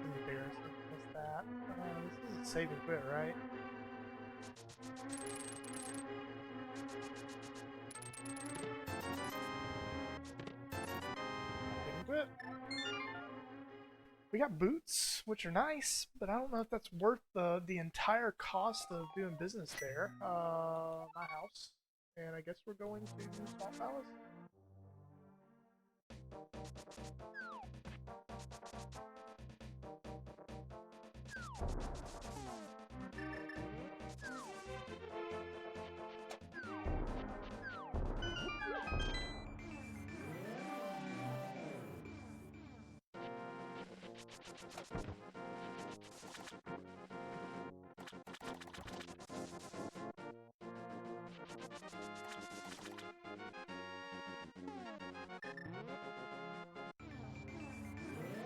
Embarrassing. What's that? This is a save and quit, right? Save and quit. We got boots, which are nice, but I don't know if that's worth the entire cost of doing business there. My house. And I guess we're going to Swamp Palace.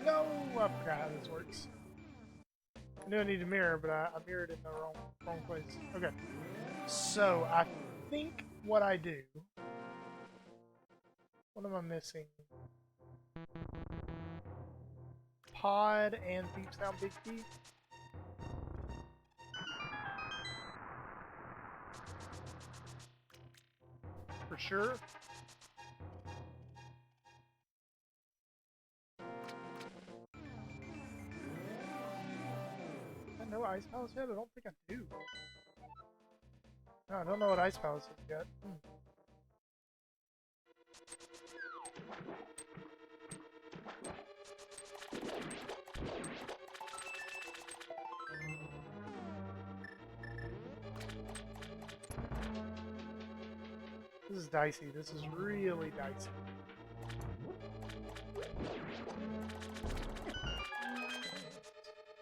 No, I forgot how this works. I knew I needed a mirror, but I mirrored it in the wrong place. Okay, so I think what I do. What am I missing? Pod and Deep Sound Big Key. For sure. I know Ice Palace yet? I don't think I do. No, I don't know what Ice Palace is yet. This is dicey. This is really dicey. What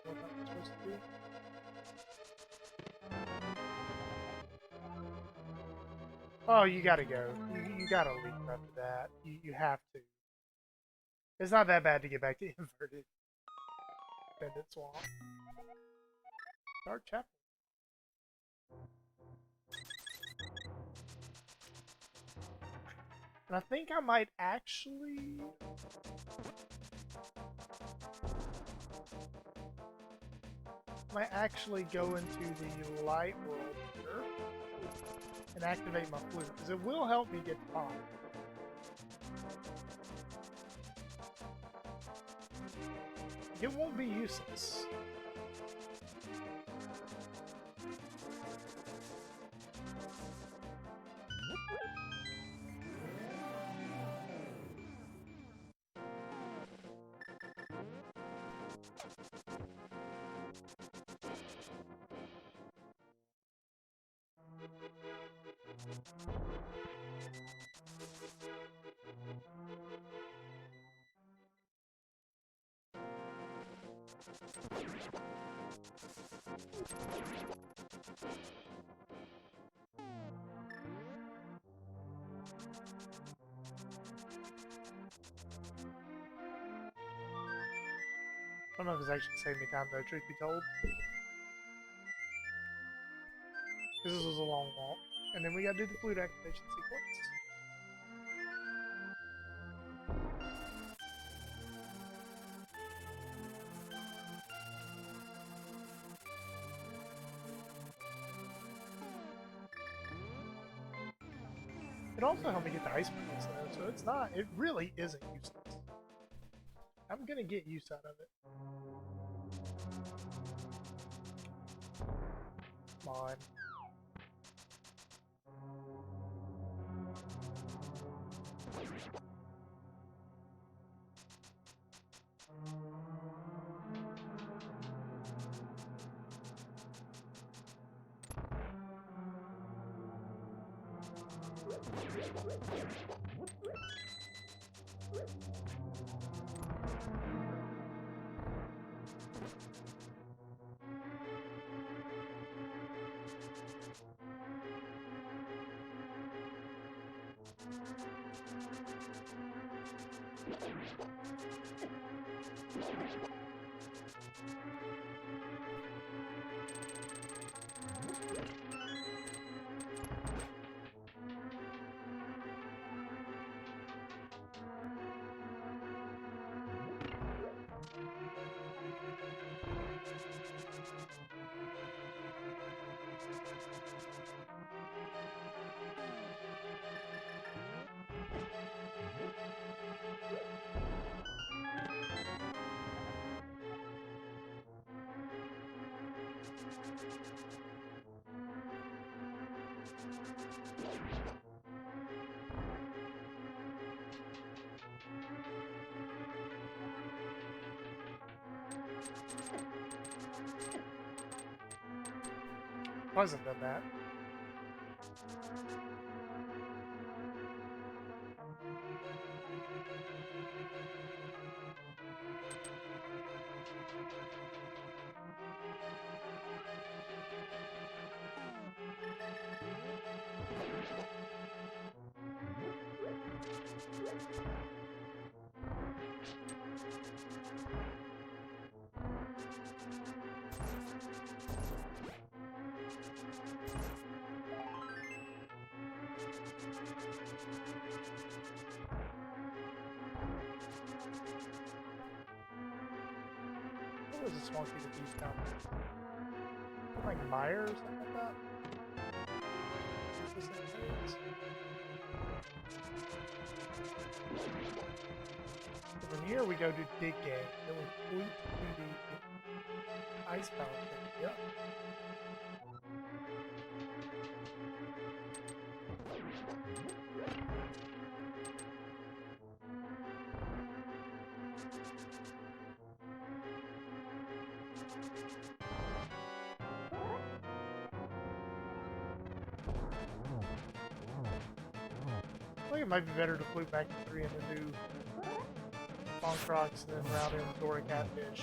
am I supposed to do? Oh, you gotta go. You gotta leave after that. You have to. It's not that bad to get back to inverted. Bandit Swamp. Dark Chapel. And I think I might actually... go into the light world here and activate my flute, because it will help me get the pop. It won't be useless. I don't know if it's actually saved me time though, truth be told. This was a long walk. And then we gotta do the flute activation sequence. It also helped me get the ice buckets though, so it really isn't useless. I'm gonna get use out of it. Come on. Wasn't done that. What was this monkey that these come? Like Meyer or something like that? Is this it? So from here we go to dig game, then we point to the ice fountain. Yep. I think it might be better to flute back to 3 and then do Bonk Rocks and then round in Dora Catfish.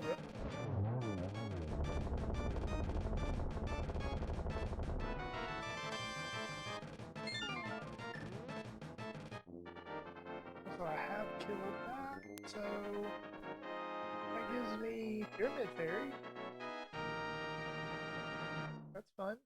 Rip. So I have killed that, so that gives me Pyramid Fairy. That's fun.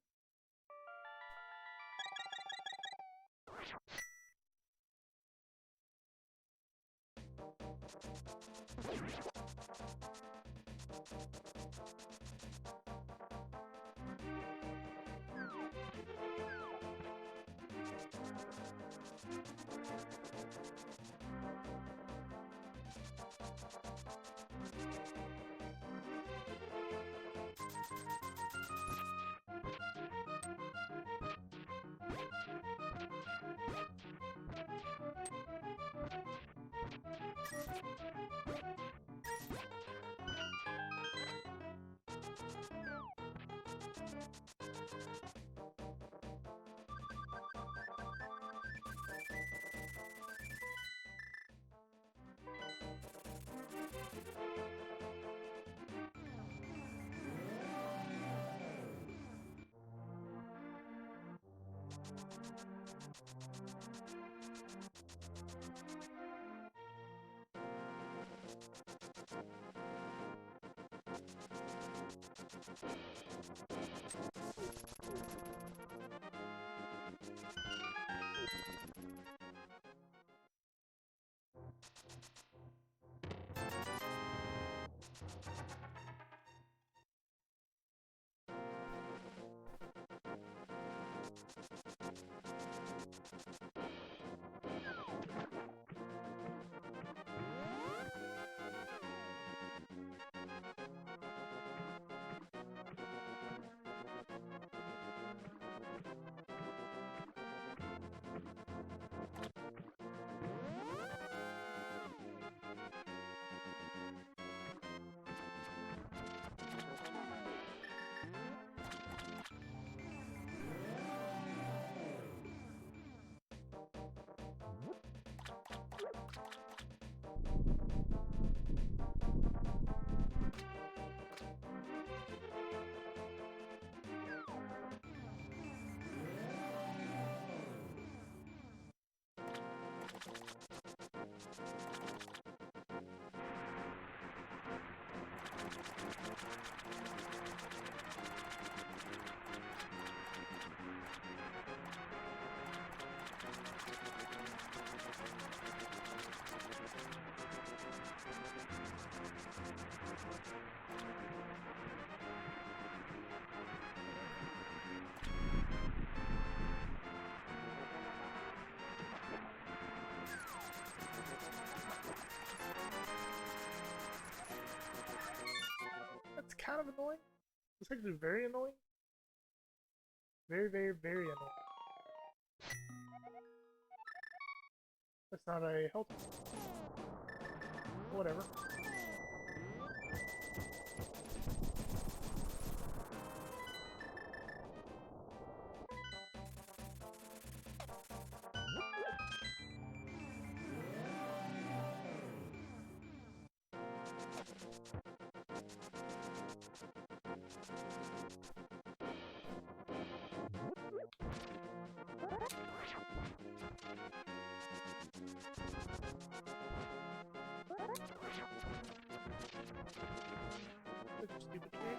That's kind of annoying. It's actually very annoying. Very, very, very annoying. That's not a health. Whatever. Stupid game.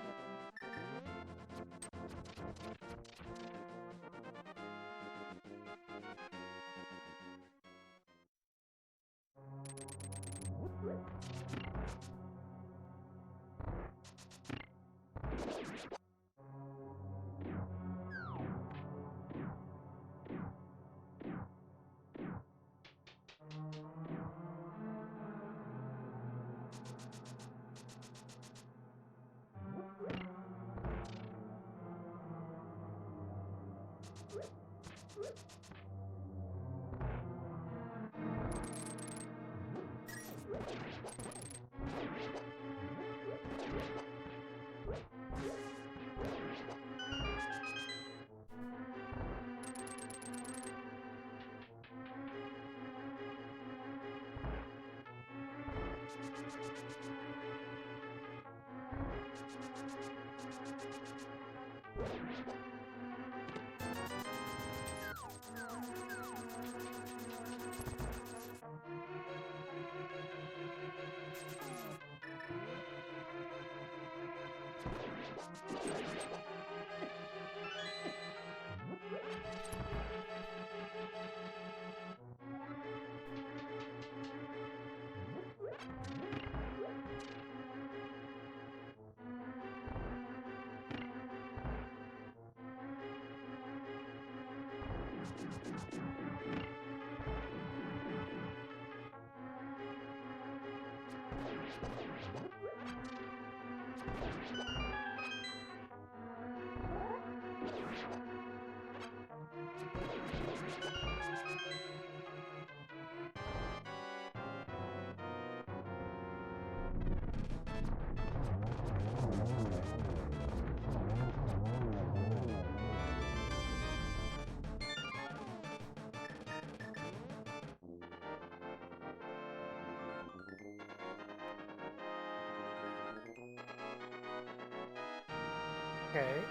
Okay.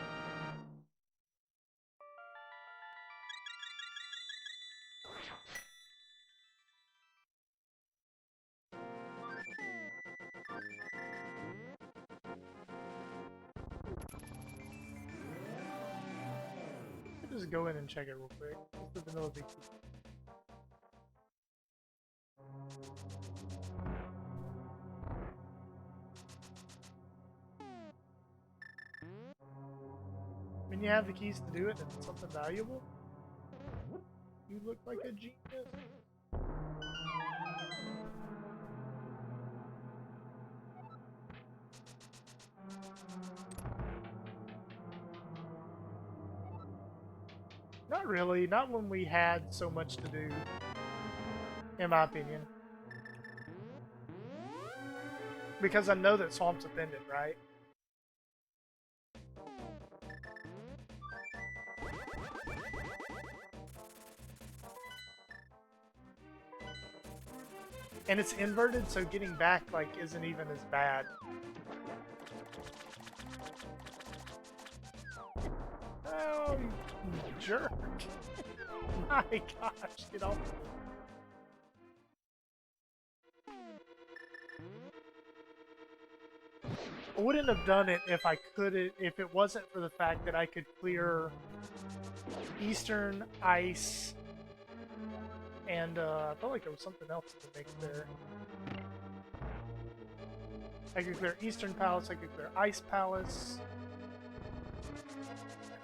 Just go in and check it real quick. Just the vanilla big key. When you have the keys to do it and it's something valuable, you look like a genius. Not really, not when we had so much to do, in my opinion. Because I know that Swamp's offended, right? And it's inverted, so getting back, like, isn't even as bad. Oh, you jerk. My gosh, get off. I wouldn't have done it if I couldn't, if it wasn't for the fact that I could clear Eastern Ice, and I felt like there was something else in the mix there. I could clear Eastern Palace, I could clear Ice Palace.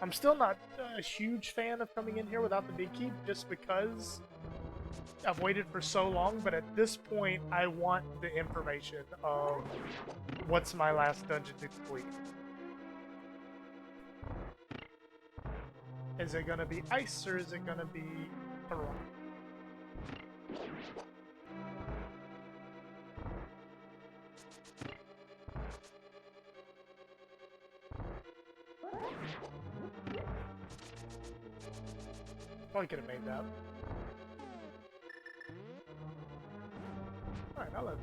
I'm still not a huge fan of coming in here without the big key, just because I've waited for so long, but at this point, I want the information of what's my last dungeon to complete. Is it gonna be ice, or is it gonna be a rock? Probably could have made that. Alright, I'll let it.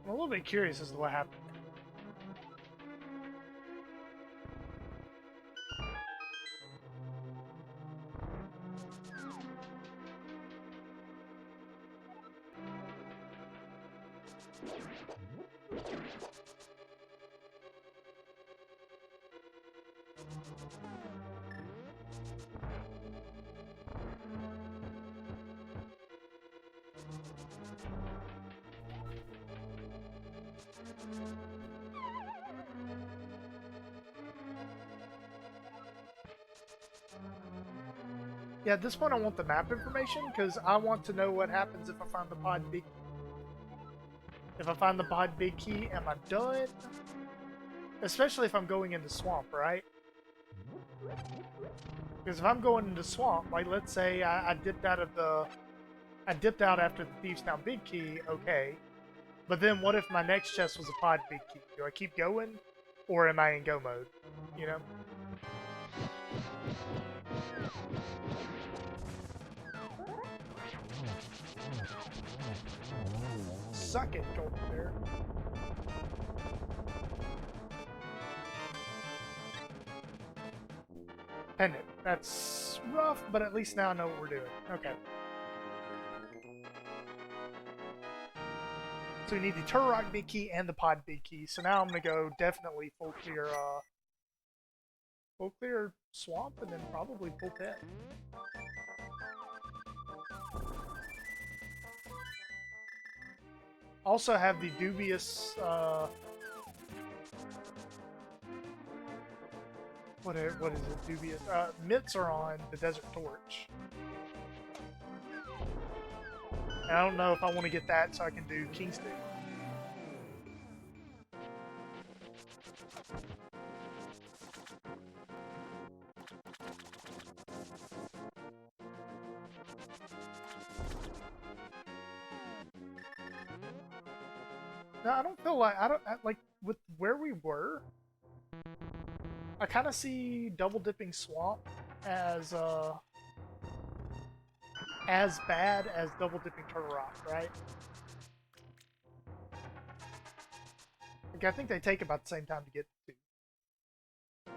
I'm a little bit curious as to what happened. Yeah, at this point I want the map information, because I want to know what happens if I find the pod big key. If I find the pod big key, am I done? Especially if I'm going into swamp, right? Because if I'm going into swamp, like let's say I dipped out of the... I dipped out after the Thieves Town big key, okay. But then what if my next chest was a pod big key? Do I keep going? Or am I in go mode? You know? Suck it, Golden Bear. Pendant. That's rough, but at least now I know what we're doing. Okay. So we need the Turtle Rock big key and the pod big key. So now I'm gonna go definitely full clear swamp, and then probably full pit. Also have the dubious what is it? Dubious mitts are on the Desert Torch. And I don't know if I want to get that so I can do Kingston. No, I don't feel like like with where we were. I kind of see double dipping swamp as bad as double dipping Turtle Rock, right? Like, I think they take about the same time to get to.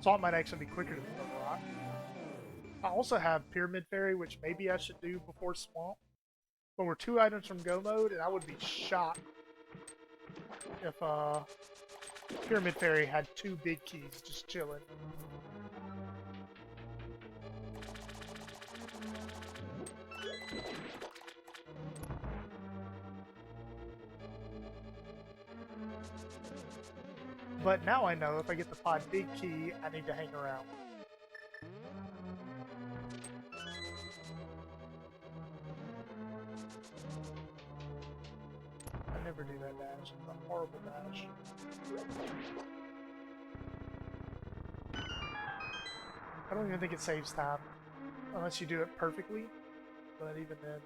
Swamp might actually be quicker than Turtle Rock. I also have Pyramid Fairy, which maybe I should do before Swamp. But we're 2 items from go mode, and I would be shocked if Pyramid Fairy had 2 big keys just chilling. But now I know if I get the pod big key, I need to hang around. I never do that dash. It's a horrible dash. I don't even think it saves time. Unless you do it perfectly. But even then...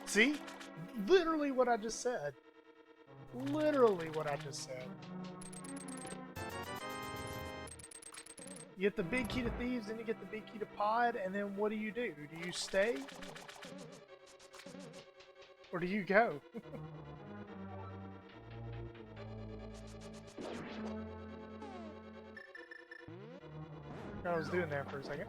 See? Literally what I just said. Literally what I just said. You get the big key to thieves, then you get the big key to pod, and then what do? Do you stay? Or do you go? What I was doing there for a second.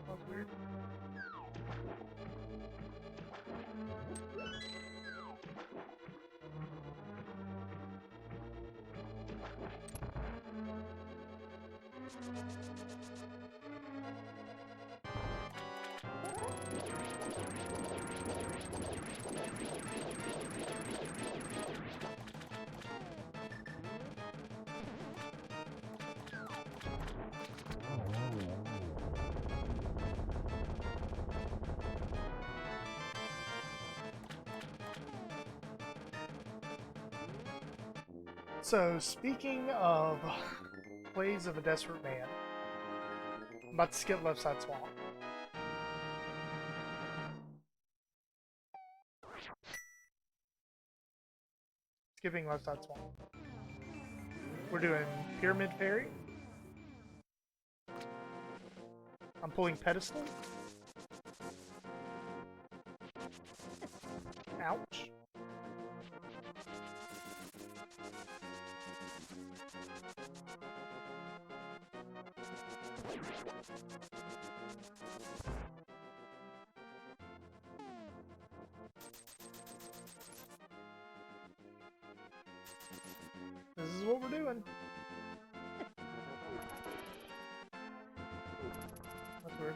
That's weird. So, speaking of Plays of a Desperate Man, I'm about to skip Left Side Swamp. Skipping Left Side Swamp. We're doing Pyramid Fairy. I'm pulling Pedestal. Ouch. This is what we're doing. That's weird.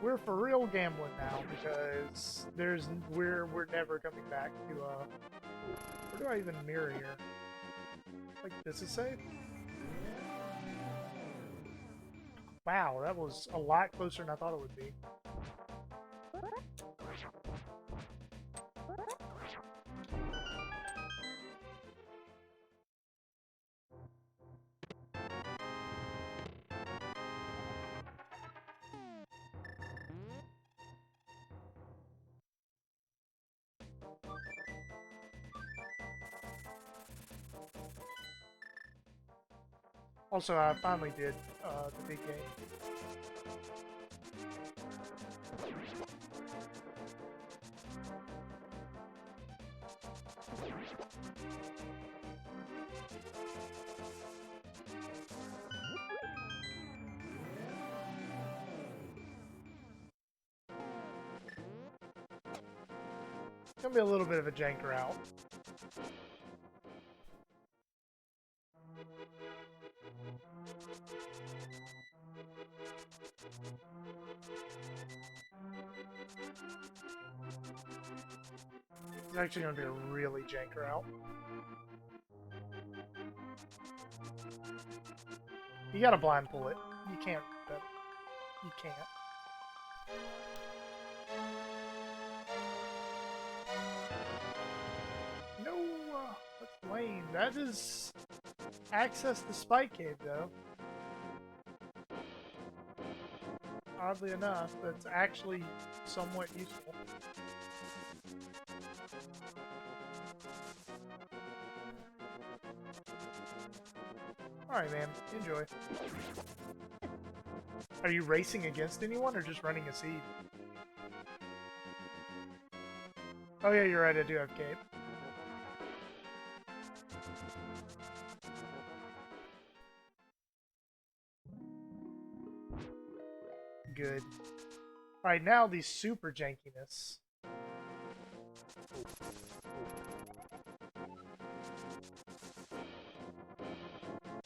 We're for real gambling now because we're never coming back to where do I even mirror here? Like this is safe? Wow, that was a lot closer than I thought it would be. Also, I finally did the big game. It's gonna be a little bit of a janker out. It's actually going to be a really janker out. You gotta blind pull it. You can't. You can't. No, that's lame. That is access to Spike Cave, though. Oddly enough, that's actually somewhat useful. Alright, man. Enjoy. Are you racing against anyone or just running a seed? Oh yeah, you're right, I do have cape. good. Alright, now the super jankiness.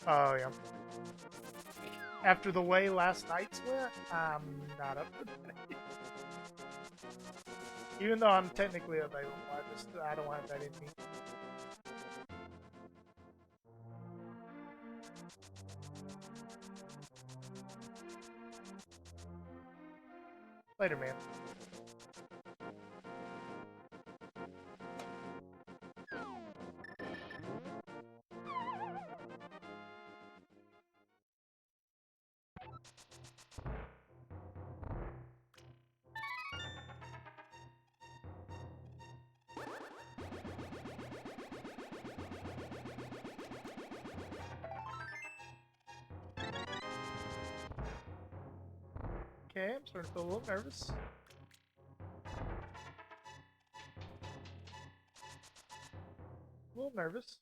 Oh, yeah. After the way last night's went, I'm not up for that. Even though I'm technically available, I don't have that in me. Later, man. Okay, I'm starting to feel a little nervous. A little nervous.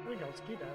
There we go, ski dash.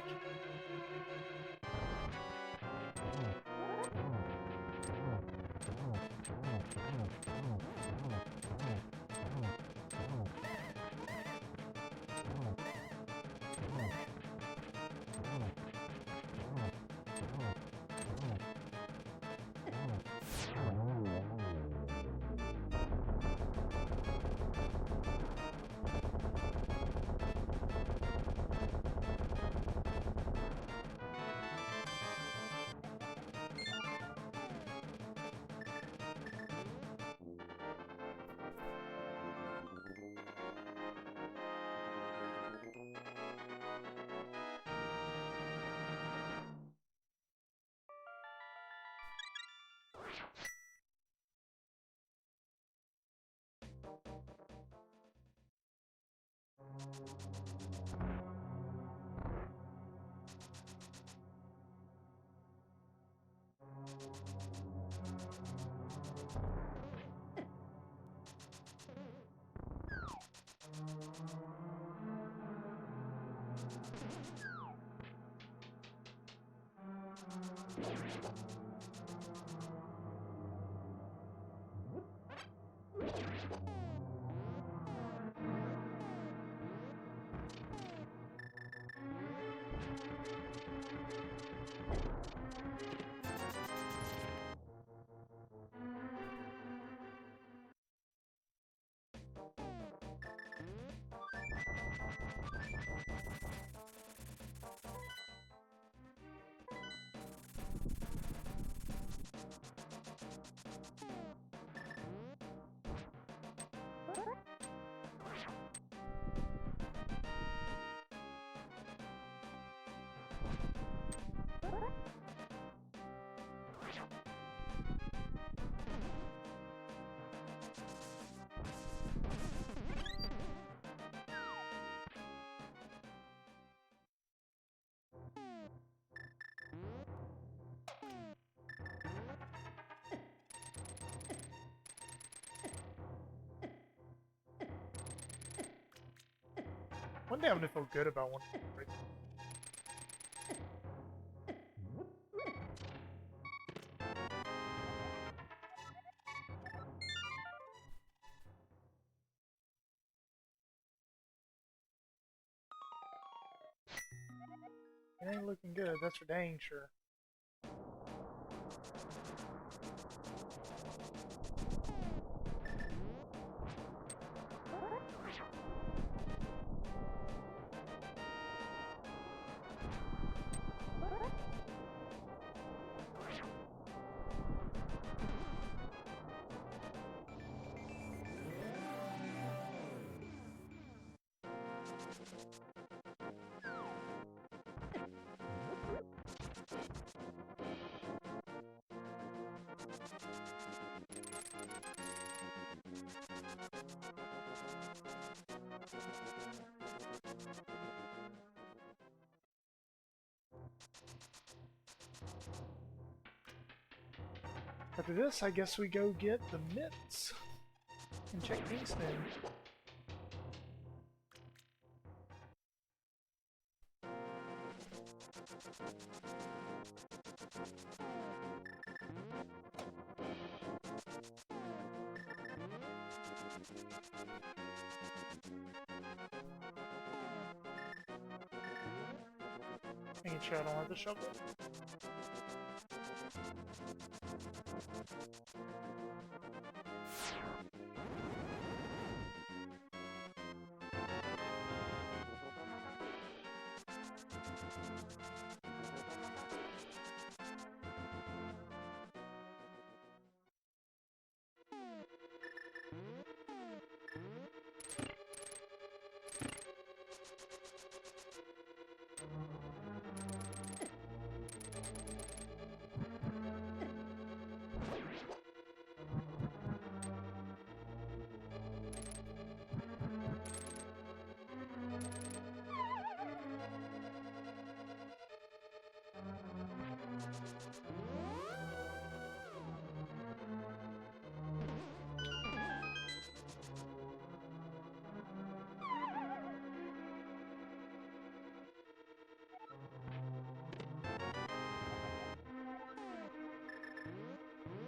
One day I'm gonna feel good about one. It ain't looking good, that's for dang sure. After this, I guess we go get the mitts and check Keysanity. Making sure I don't have the shovel.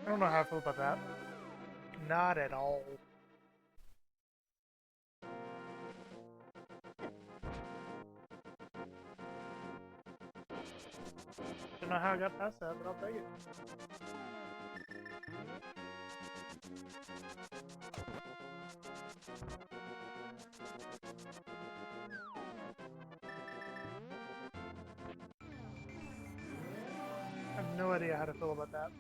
I don't know how I feel about that. Not at all. Don't know how I got past that, but I'll take it. I have no idea how to feel about that.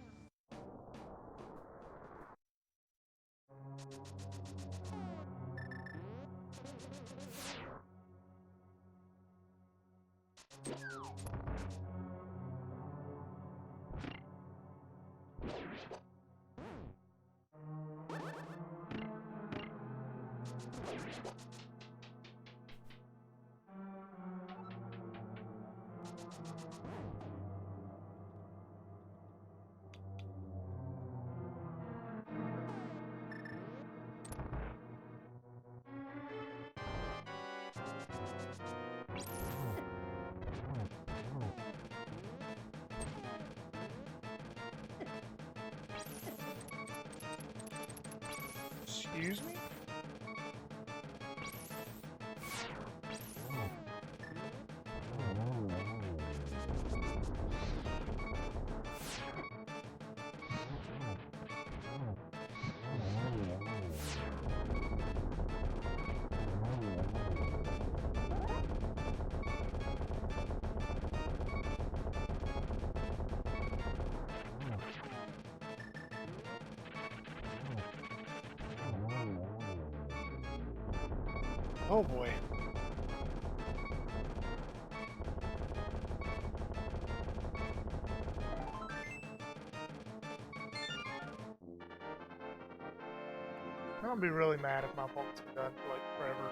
Excuse me? Oh boy. I'm gonna be really mad if my opponent's been done for like forever.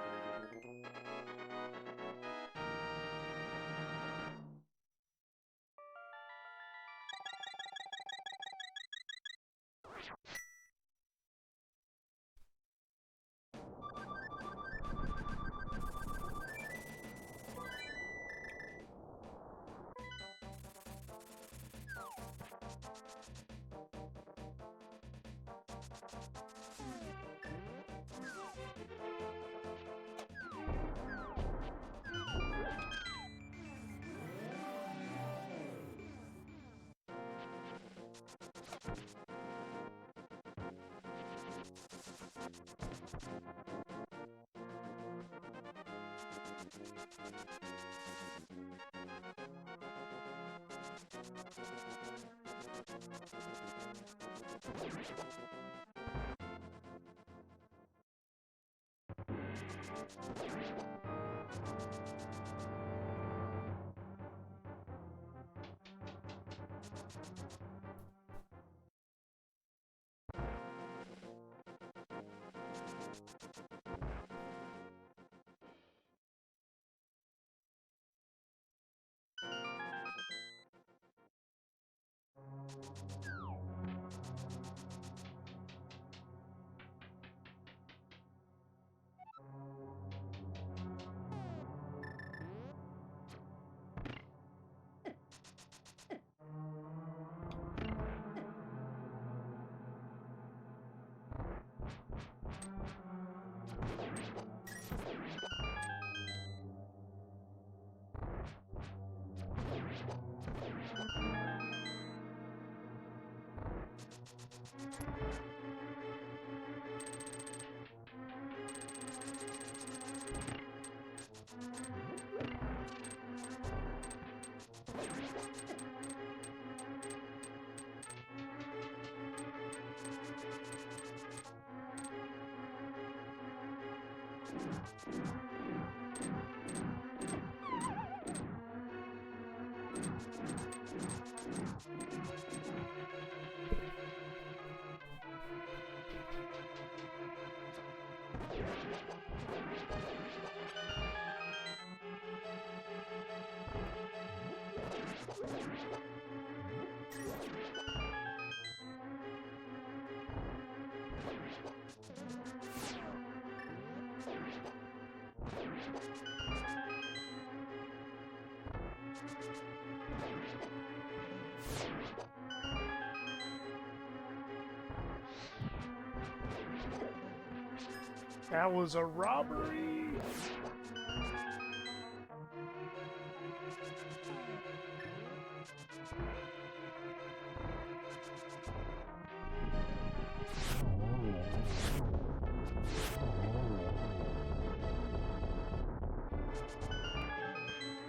That was a robbery!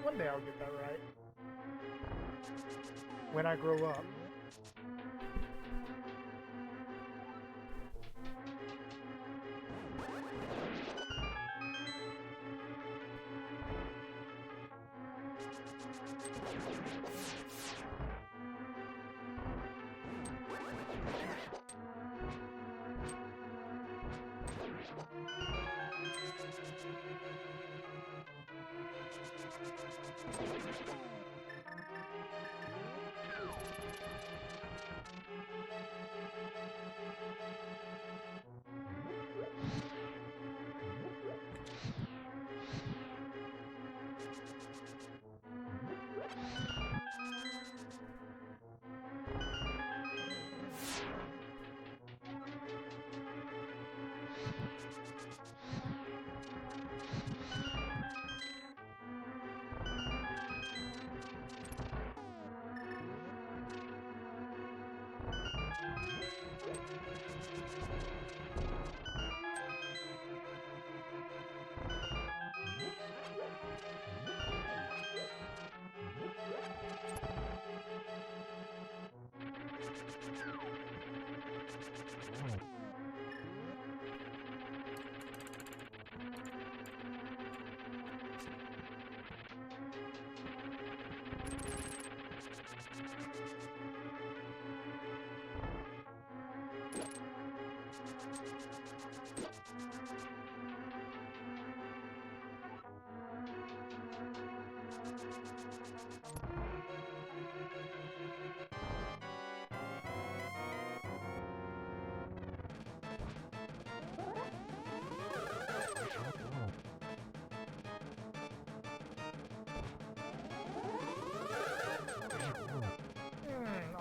One day I'll get that right. When I grow up.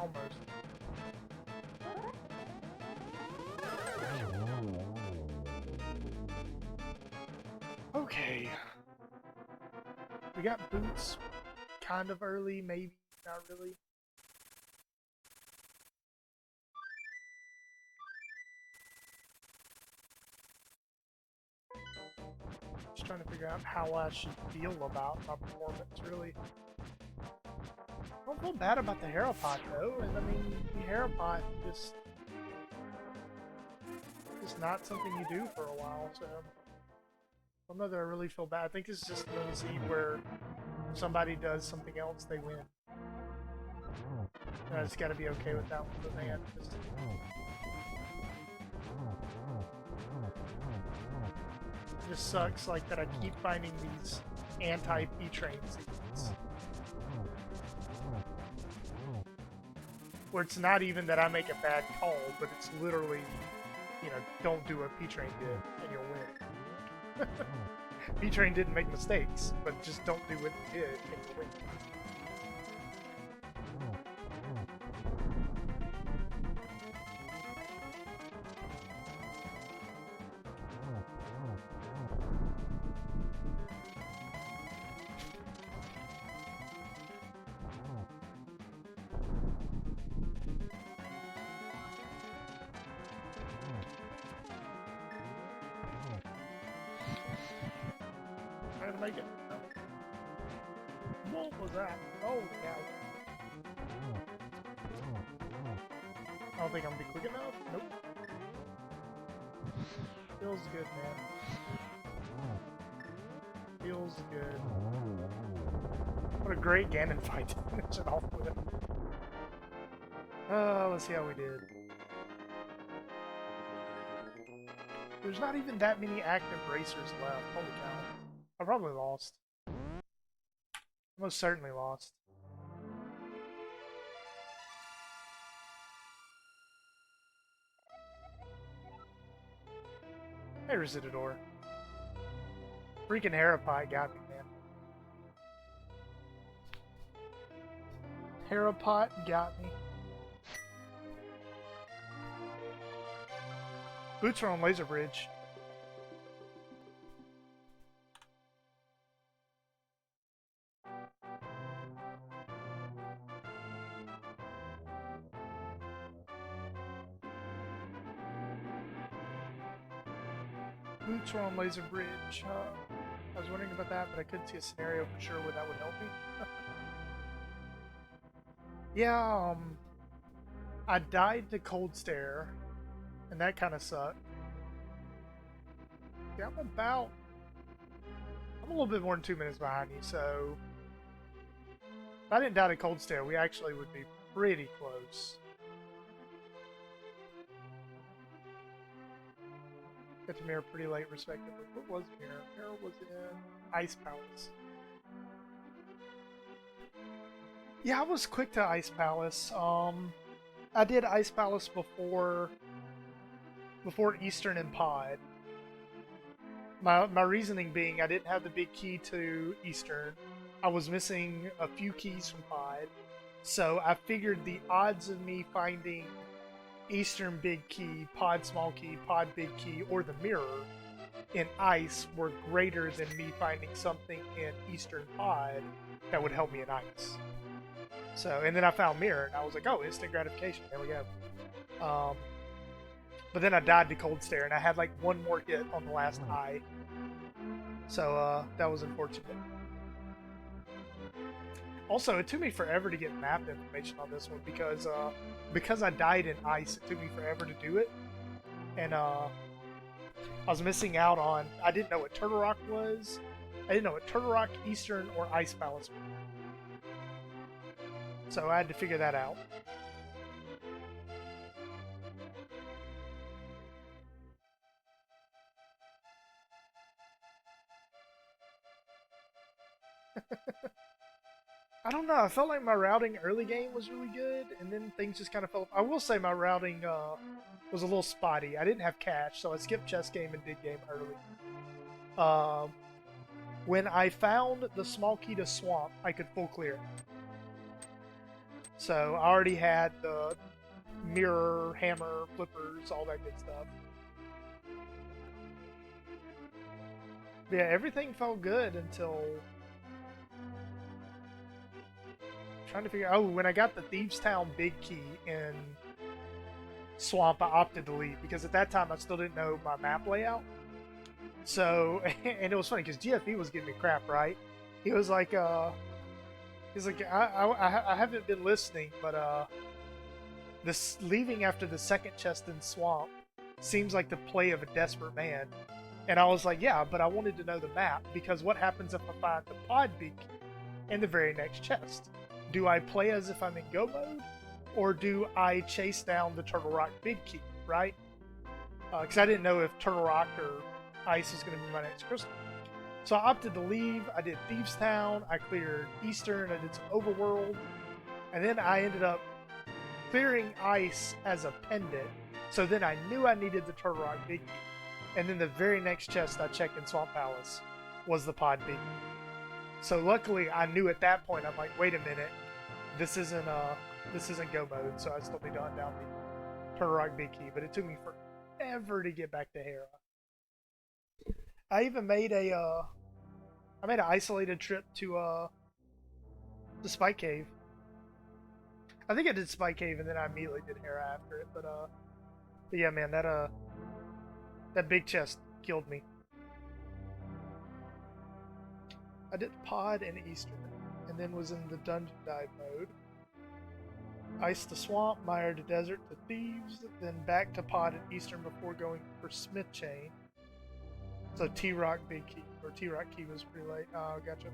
Almost. Okay. We got boots kind of early, maybe not really. Let's trying to figure out how I should feel about my performance, really. I don't feel bad about the Harapot, though, and I mean, the Harapot just not something you do for a while, so I don't know that I really feel bad. I think it's just one of those where if somebody does something else, they win. And I just gotta be okay with that one, but man, just... It just sucks, like, that I keep finding these anti-P-Train sequences. Where it's not even that I make a bad call, but it's literally, you know, don't do what P-Train did, and you'll win. P-Train didn't make mistakes, but just don't do what he did, and you'll win. Make it. What was that? Oh, yeah. I don't think I'm gonna be quick enough. Nope. Feels good, man. Feels good. What a great Ganon fight to finish it off with. Let's see how we did. There's not even that many active racers left. Holy cow. I probably lost. Most certainly lost. Hey, Residador. Freaking Harapot got me, man. Harapot got me. Boots are on Laser Bridge. Boots are on Laser Bridge. I was wondering about that, but I couldn't see a scenario for sure where that would help me. Yeah, I died to Cold Stare, and that kind of sucked. Yeah, I'm a little bit more than 2 minutes behind you, so if I didn't die to Cold Stare, we actually would be pretty close. Got to Mirror pretty late, respectively. What was Mirror? Mirror was in Ice Palace. Yeah, I was quick to Ice Palace. I did Ice Palace before Eastern and Pod. My reasoning being I didn't have the big key to Eastern. I was missing a few keys from Pod. So I figured the odds of me finding Eastern big key, Pod small key, Pod big key, or the mirror in Ice were greater than me finding something in Eastern Pod that would help me in Ice. So, and then I found mirror, and I was like, oh, instant gratification, there we go. But then I died to Cold Stare, and I had like one more hit on the last eye. So that was unfortunate. Also, it took me forever to get map information on this one because I died in Ice, it took me forever to do it. And I was missing out on, I didn't know what Turtle Rock was. I didn't know what Turtle Rock, Eastern, or Ice Palace were. So I had to figure that out. I don't know, I felt like my routing early game was really good, and then things just kind of fell. I will say my routing was a little spotty. I didn't have cash, so I skipped chess game and did game early. When I found the small key to Swamp, I could full clear it. So I already had the mirror, hammer, flippers, all that good stuff. But yeah, everything felt good until... trying to figure out, oh, when I got the Thieves Town big key in Swamp, I opted to leave because at that time I still didn't know my map layout. So, and it was funny because GFE was giving me crap, right? He was like, I haven't been listening, but this leaving after the second chest in swamp seems like the play of a desperate man. And I was like, yeah, but I wanted to know the map because what happens if I find the pod beak in the very next chest? Do I play as if I'm in go mode, or do I chase down the Turtle Rock Big Key, right? Because I didn't know if Turtle Rock or Ice was going to be my next crystal. So I opted to leave. I did Thieves Town, I cleared Eastern, I did some Overworld, and then I ended up clearing Ice as a pendant. So then I knew I needed the Turtle Rock Big Key. And then the very next chest I checked in Swamp Palace was the Pod Big Key. So luckily I knew at that point, I'm like, wait a minute, this isn't go mode, so I still need to hunt down the Turtle Rock Big Key. But it took me forever to get back to Hera. I even made an isolated trip to Spike Cave. I think I did Spike Cave and then I immediately did Hera after it. But yeah, man, that big chest killed me. I did Pod and Eastern, and then was in the dungeon dive mode. Ice to Swamp, Mire to Desert to Thieves, then back to Pod and Eastern before going for Smith Chain. So T-Rock Big Key, or T-Rock Key was pretty late. Oh, gotcha.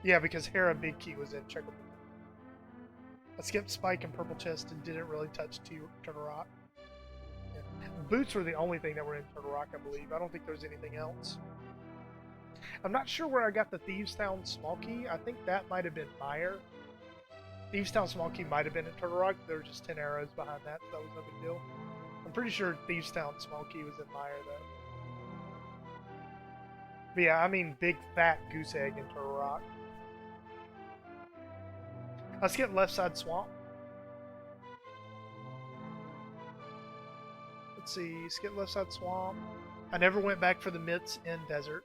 Yeah, because Hera Big Key was in Checkerboard. I skipped Spike and Purple Chest and didn't really touch Turtle Rock. Yeah. Boots were the only thing that were in Turtle Rock, I believe. I don't think there was anything else. I'm not sure where I got the Thieves Town Small Key. I think that might have been Mire. Thieves Town Small Key might have been in Turtle Rock. There were just 10 arrows behind that, so that was no big deal. I'm pretty sure Thieves Town Small Key was in Mire, though. But yeah, I mean big fat goose egg in Turtle Rock. I skipped Left Side Swamp. Let's see, skip Left Side Swamp. I never went back for the mitts in Desert.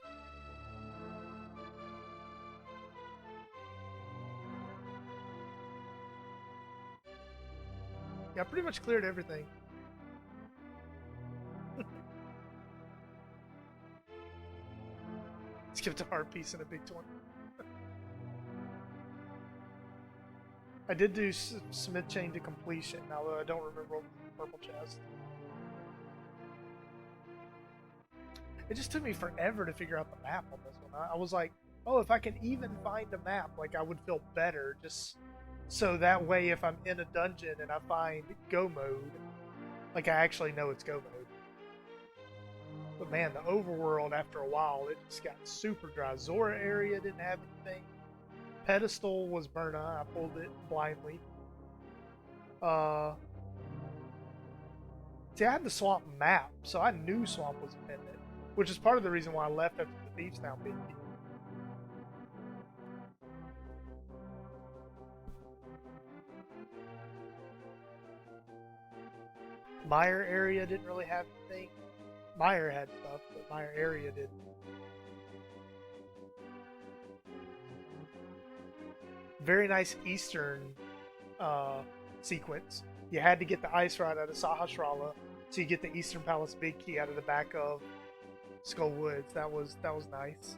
Yeah, I pretty much cleared everything. Skipped a hard piece and a big one. I did do Smith Chain to completion, although I don't remember what was the purple chest. It just took me forever to figure out the map on this one. I was like, oh, if I can even find a map, like I would feel better, just so that way if I'm in a dungeon and I find go mode, like I actually know it's go mode. But man, the overworld after a while, it just got super dry. Zora area didn't have anything. Pedestal was Myrna. I pulled it blindly. See, I had the swamp map, so I knew swamp was a pendant, which is part of the reason why I left after the Thieves Town Big Key. Mire area didn't really have anything. Mire had stuff, but Mire area didn't. Very nice Eastern sequence. You had to get the ice rod out of Sahasrara, so you get the Eastern Palace Big Key out of the back of Skull Woods. That was nice.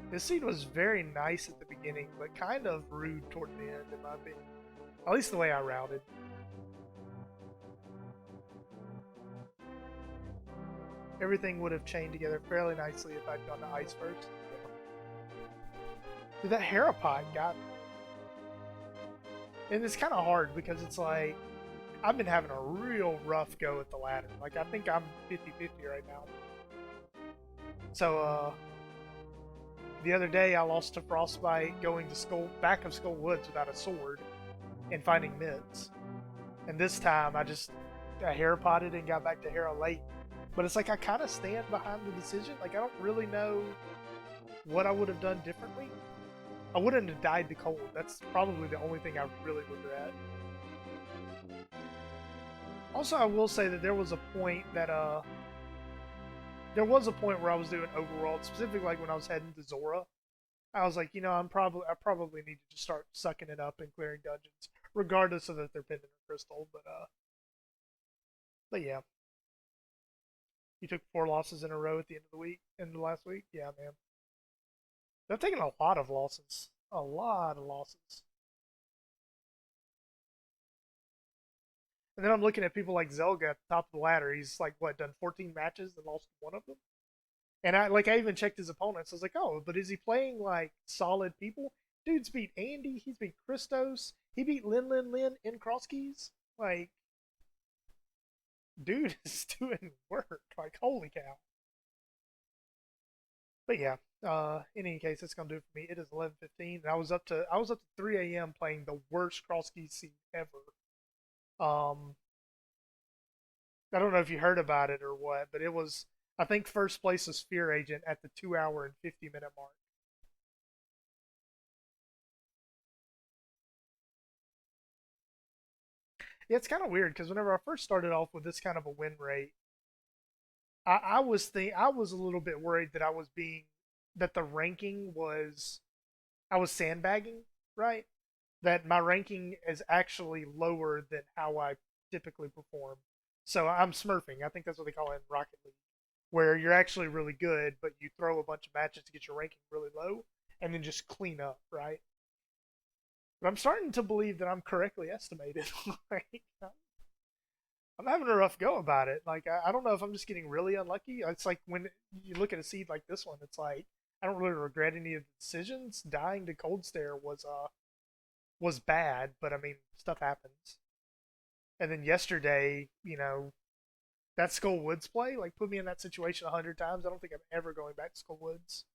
This scene was very nice at the beginning, but kind of rude toward the end, in my opinion. At least the way I routed. Everything would have chained together fairly nicely if I'd gone to ice first. Dude, that Herapod got me. And it's kind of hard because it's like, I've been having a real rough go at the ladder. Like, I think I'm 50-50 right now. So, the other day I lost to Frostbite going to back of Skull Woods without a sword and finding mitts. And this time I Herapoded and got back to Hera late. But it's like I kind of stand behind the decision. Like, I don't really know what I would have done differently. I wouldn't have died the cold. That's probably the only thing I really regret. Also, I will say that there was a point where I was doing Overworld, specifically like when I was heading to Zora. I was like, you know, I probably need to just start sucking it up and clearing dungeons regardless of if they're pendant or crystal. But yeah, you took 4 losses in a row at the end of the week, end of last week. Yeah, man, they're taking a lot of losses, a lot of losses. And then I'm looking at people like Zelga at the top of the ladder. He's like what done 14 matches and lost one of them. And I even checked his opponents. I was like, oh, but is he playing like solid people? Dude's beat Andy. He's beat Christos. He beat Lin in cross keys. Like, dude is doing work. Like, holy cow. But yeah, in any case, that's gonna do it for me. It is 11:15, and I was up to 3 a.m. playing the worst cross keys seed ever. Um, I don't know if you heard about it or what, but it was. I think first place was Fear Agent at the 2 hour and 50 minute mark. Yeah, it's kind of weird because whenever I first started off with this kind of a win rate, I was a little bit worried that I was being that the ranking was I was sandbagging, right? That my ranking is actually lower than how I typically perform. So I'm smurfing. I think that's what they call it in Rocket League, where you're actually really good, but you throw a bunch of matches to get your ranking really low, and then just clean up, right? But I'm starting to believe that I'm correctly estimated. Like, I'm having a rough go about it. Like I don't know if I'm just getting really unlucky. It's like when you look at a seed like this one, it's like I don't really regret any of the decisions. Dying to cold stare was bad, but I mean stuff happens. And then yesterday, that Skull Woods play like put me in that situation 100 times. I don't think I'm ever going back to Skull Woods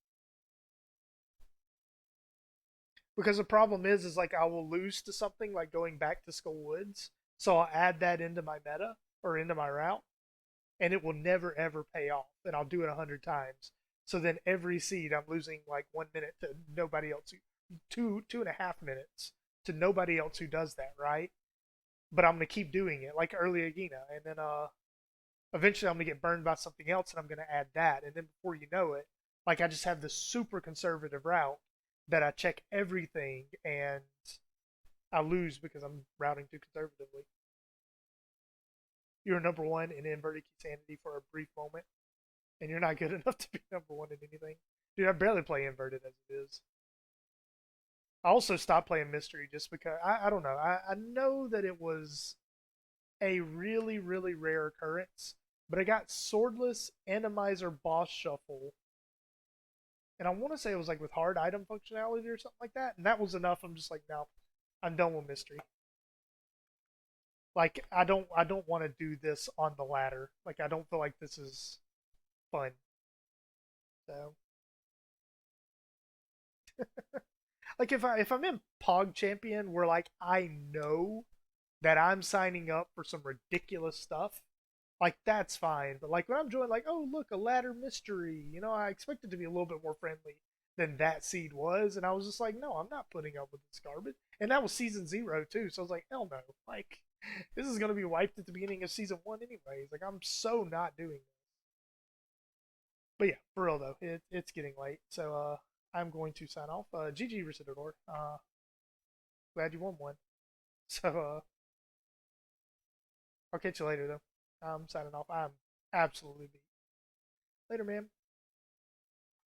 because the problem is like I will lose to something like going back to Skull Woods, so I'll add that into my meta or into my route, and it will never ever pay off. And I'll do it 100 times. So then every seed I'm losing like 1 minute to nobody else, two and a half minutes to nobody else who does that, right? But I'm gonna keep doing it like early Agina, and then eventually I'm gonna get burned by something else, and I'm gonna add that, and then before you know it, like I just have this super conservative route that I check everything and I lose because I'm routing too conservatively. You're number one in inverted Keysanity for a brief moment, and you're not good enough to be number one in anything. Dude, I barely play inverted as it is. I also stopped playing mystery just because I don't know. I know that it was a really, really rare occurrence, but I got swordless Enemizer boss shuffle, and I want to say it was like with hard item functionality or something like that, and that was enough. I'm just like, no, I'm done with mystery. Like I don't want to do this on the ladder. Like I don't feel like this is fun. So like if I'm in Pog Champion where like I know that I'm signing up for some ridiculous stuff, like that's fine. But like when I'm joining, like, oh look, a ladder mystery, I expected to be a little bit more friendly than that seed was, and I was just like, no, I'm not putting up with this garbage. And that was season 0 too, so I was like, hell no, like this is gonna be wiped at the beginning of season 1 anyways. Like I'm so not doing this. But yeah, for real though, it's getting late, so I'm going to sign off. GG Recidador. Glad you won one. So I'll catch you later though. I'm signing off. I'm absolutely beat. Later, man.